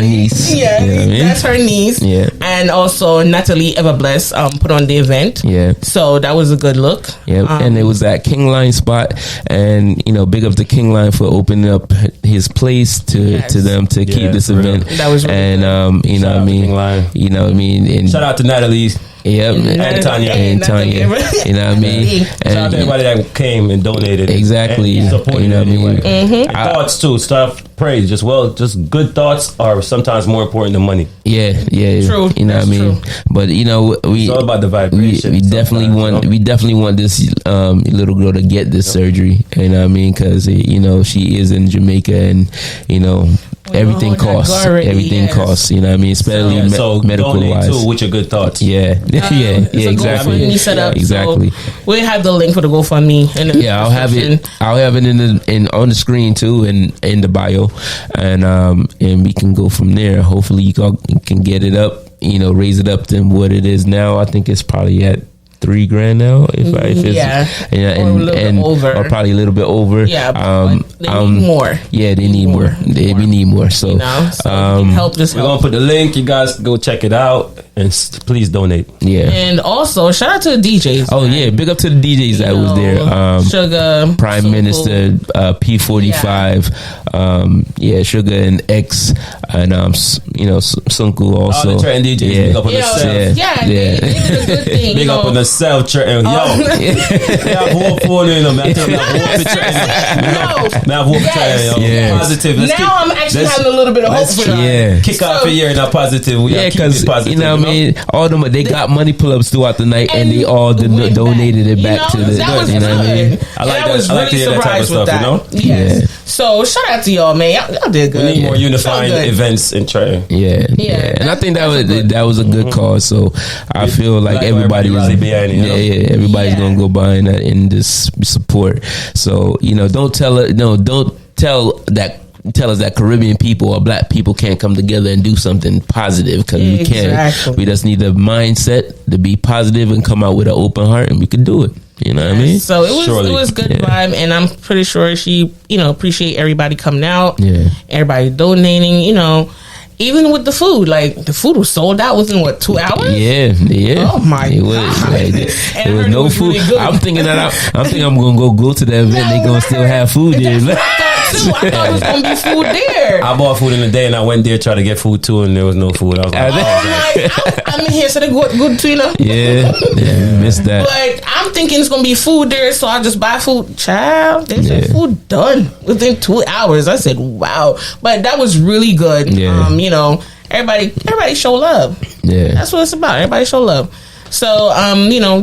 Speaker 3: niece.
Speaker 4: Yeah, that's her niece.
Speaker 3: Yeah.
Speaker 4: And also Natalie Eva Bless put on the event.
Speaker 3: Yeah.
Speaker 4: So that was a good look.
Speaker 3: Yeah. And it was at King Line spot, and big up to King Line for opening up his place to them to keep this event.
Speaker 4: That was really
Speaker 3: and
Speaker 4: good.
Speaker 3: Shout out
Speaker 2: shout out to Natalie.
Speaker 3: Yep,
Speaker 2: and Tanya.
Speaker 3: You know what I mean?
Speaker 2: Shout out to everybody that came and donated.
Speaker 3: Exactly.
Speaker 2: And supported anyway.
Speaker 4: Mm-hmm.
Speaker 2: Thoughts too. Stuff. Praise. Just good thoughts are sometimes more important than money.
Speaker 3: Yeah.
Speaker 4: True.
Speaker 3: You know what I mean?
Speaker 4: True.
Speaker 3: But
Speaker 2: it's all about the vibration.
Speaker 3: We definitely want this little girl to get this surgery. You know what I mean? Because she is in Jamaica, and everything costs. Everything costs. You know what I mean? Especially medical wise.
Speaker 2: Too with your good thoughts.
Speaker 3: Yeah. Exactly.
Speaker 4: GoFundMe set up.
Speaker 3: Exactly.
Speaker 4: So we'll have the link for the GoFundMe.
Speaker 3: I'll have it on the screen too, in the bio, and we can go from there. Hopefully, you can get it up. Raise it up to what it is now. I think it's probably at $3,000 now, if it's
Speaker 4: over,
Speaker 3: or probably a little bit over.
Speaker 4: Yeah, but they need more.
Speaker 3: Yeah, they need more. We need more. So,
Speaker 4: help this.
Speaker 2: We're gonna put the link. You guys go check it out, and please donate.
Speaker 3: Yeah,
Speaker 4: and also shout out to the DJs.
Speaker 3: Oh man. Big up to the DJs that was there.
Speaker 4: Sugar,
Speaker 3: Prime Minister, P45. Sugar and X, and Sunku also.
Speaker 2: All the Trenton DJs. Big up on the self.
Speaker 4: They did a good thing.
Speaker 2: Big up on the self, Trenton. Yo, positive.
Speaker 4: Now I'm actually having a little bit of hope for them.
Speaker 3: Yeah,
Speaker 2: kick off a year now positive.
Speaker 3: Because all them they got money pull-ups throughout the night, and they all donated it back to the.
Speaker 4: That was good.
Speaker 2: I like that. I like to hear that type of stuff.
Speaker 4: Yes. So shout out to y'all, man. Y'all did good.
Speaker 2: We need more unifying events in Trenton.
Speaker 3: Yeah. And I think that was a good cause. So I feel like everybody's gonna go behind that in this support. So don't tell that tell us that Caribbean people or black people can't come together and do something positive, because we can't. We just need the mindset to be positive and come out with an open heart, and we can do it. You know what I mean?
Speaker 4: So it was good vibe, and I'm pretty sure she, appreciate everybody coming out.
Speaker 3: Yeah.
Speaker 4: Everybody donating, even with the food, like the food was sold out within 2 hours?
Speaker 3: Yeah.
Speaker 4: Oh my God.
Speaker 3: There was no food. Really I'm thinking I'm gonna go to the event. They gonna still have food there.
Speaker 4: I thought it was gonna be food there.
Speaker 2: I bought food in the day, and I went there trying to get food too, and there was no food. I was like,
Speaker 4: I'm in here, so they good to
Speaker 3: Yeah, missed that.
Speaker 4: But I'm thinking it's gonna be food there, so I just buy food. Child, they said food done within 2 hours. I said, wow, but that was really good.
Speaker 3: Yeah.
Speaker 4: Everybody show love.
Speaker 3: Yeah,
Speaker 4: that's what it's about. Everybody show love. So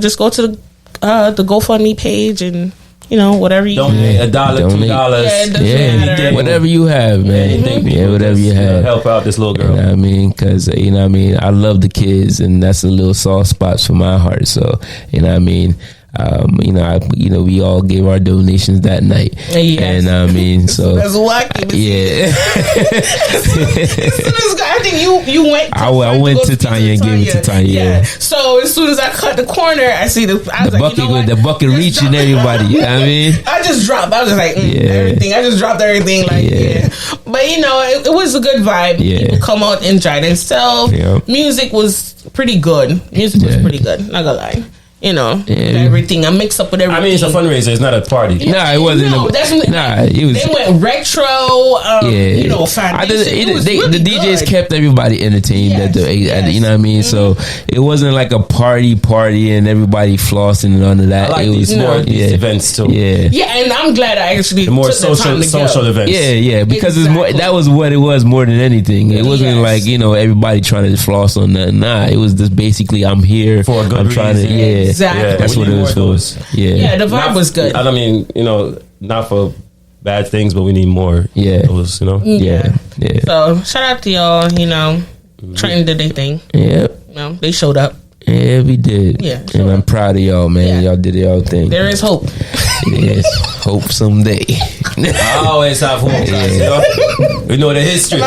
Speaker 4: just go to the GoFundMe page and whatever you
Speaker 2: donate $1, $2.
Speaker 3: Yeah, whatever you have, man. Whatever you have.
Speaker 2: Help out this little girl.
Speaker 3: You know what I mean? Because I love the kids, and that's a little soft spots for my heart. So you know what I mean. We all gave our donations that night, and so
Speaker 4: that's wacky.
Speaker 3: Yeah.
Speaker 4: I think you went.
Speaker 3: I went to Tanya and gave it to Tanya. Yeah.
Speaker 4: So as soon as I cut the corner, I see the bucket.
Speaker 3: The bucket reaching everybody. You know what I mean?
Speaker 4: I just dropped. I was just like everything. I just dropped everything. But it was a good vibe.
Speaker 3: Yeah.
Speaker 4: People come out, enjoy themselves. Yeah. Music was pretty good. Not gonna lie. Everything. I mix up with everything.
Speaker 2: I mean, it's a fundraiser. It's not a party.
Speaker 3: Nah, it wasn't.
Speaker 4: It was. They went retro.
Speaker 3: The DJs kept everybody entertained. Yes. You know what I mean. So it wasn't like a party and everybody flossing and none of that.
Speaker 2: I like these events too.
Speaker 3: Yeah,
Speaker 4: and I'm glad I actually
Speaker 2: the more social events.
Speaker 3: Yeah, because it's more. That was what it was more than anything. It wasn't like everybody trying to floss on that. Nah, it was just basically I'm here
Speaker 2: for a good reason.
Speaker 3: Trying to
Speaker 4: Exactly.
Speaker 3: Yeah, that's what it was for.
Speaker 4: Yeah, the vibe was good.
Speaker 2: I mean, not for bad things, but we need more.
Speaker 3: Yeah.
Speaker 2: Those,
Speaker 3: Yeah.
Speaker 4: So shout out to y'all. Trenton did their thing.
Speaker 3: Yeah.
Speaker 4: They showed up.
Speaker 3: Yeah, we did.
Speaker 4: Yeah,
Speaker 3: and I'm proud of y'all, man. Y'all did y'all thing.
Speaker 4: There is hope.
Speaker 3: Yes, hope someday.
Speaker 2: I always have hope, guys. We know the history,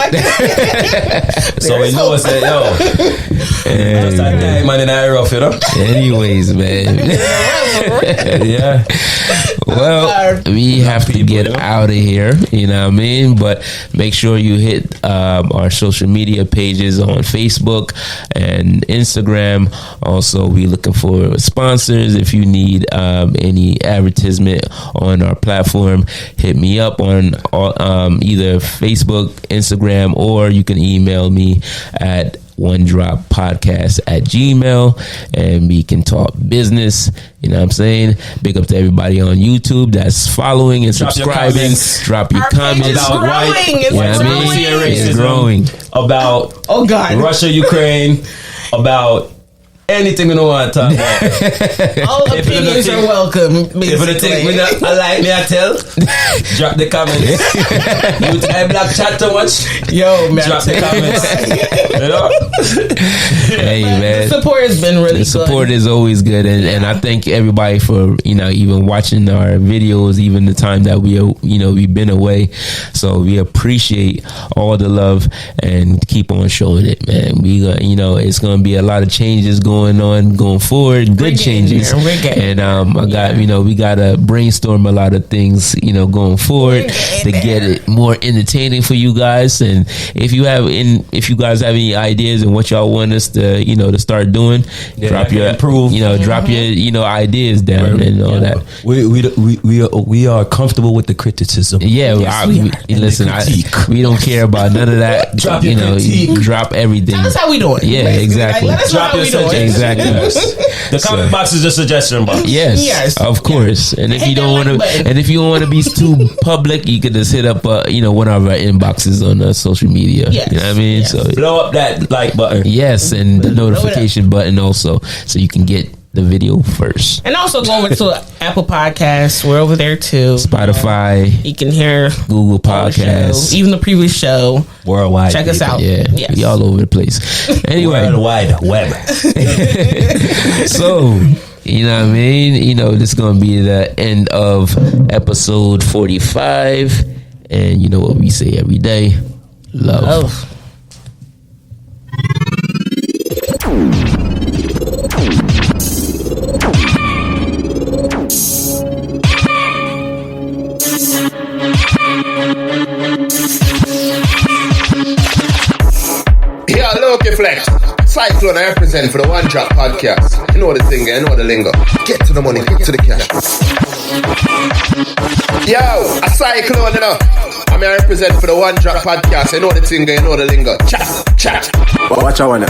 Speaker 2: so we know it's that's that guy, man, in the rough,
Speaker 3: Anyways, man. Yeah. Well, we have to get out of here. You know what I mean? But make sure you hit our social media pages on Facebook and Instagram. Also, we're looking for sponsors. If you need any advertisement on our platform, hit me up on either Facebook, Instagram, or you can email me at onedroppodcast@gmail.com, and we can talk business. You know what I'm saying? Big up to everybody on YouTube that's following and subscribing. Drop your comments.
Speaker 4: It's
Speaker 3: growing.
Speaker 2: About Russia, Ukraine, about anything we don't want to talk about.
Speaker 4: All opinions are welcome.
Speaker 2: If you think I like me, I tell. Drop the comments. You type black chat too much.
Speaker 4: Yo, man.
Speaker 2: Drop the comments.
Speaker 3: Hey, man.
Speaker 4: The support has been really good.
Speaker 3: The support is always good, and I thank everybody for even watching our videos, even the time that we've been away. So we appreciate all the love and keep on showing it, man. We it's gonna be a lot of changes going forward, good changes, and we gotta brainstorm a lot of things going forward to get it more entertaining for you guys. And if you guys have any ideas and what y'all want us to start doing, drop your ideas down and all that.
Speaker 2: We are comfortable with the criticism.
Speaker 3: Listen, we don't care about none of that. Drop your critique. Drop everything.
Speaker 4: That's how we do it.
Speaker 3: Yeah, exactly.
Speaker 2: Drop your suggestions.
Speaker 3: Exactly.
Speaker 2: The comment box is a suggestion box.
Speaker 3: Yes, of course. And if you don't want to be too public, you could just hit up one of our inboxes on social media.
Speaker 4: Yes.
Speaker 3: You know what I mean?
Speaker 4: Yes.
Speaker 3: So
Speaker 2: blow up that like button.
Speaker 3: Yes, and the notification button also, so you can get the video first.
Speaker 4: And also go over to Apple Podcasts. We're over there too.
Speaker 3: Spotify.
Speaker 4: You can hear
Speaker 3: Google Podcasts.
Speaker 4: Even the previous show.
Speaker 2: Worldwide.
Speaker 4: Check us out.
Speaker 3: Yeah. Yes. We all over the place. Anyway.
Speaker 2: Worldwide web.
Speaker 3: So, you know what I mean? This is going to be the end of episode 45. And you know what we say every day: love.
Speaker 1: Yeah, Loki Flex. Cyclone, I represent for the One Drop Podcast. You know the thing, you know the lingo. Get to the money, get to the cash. Yo, a Cyclone, you know. I represent for the One Drop Podcast. You know the thing, you know the lingo. Chat, chat.
Speaker 5: Watch I wanna.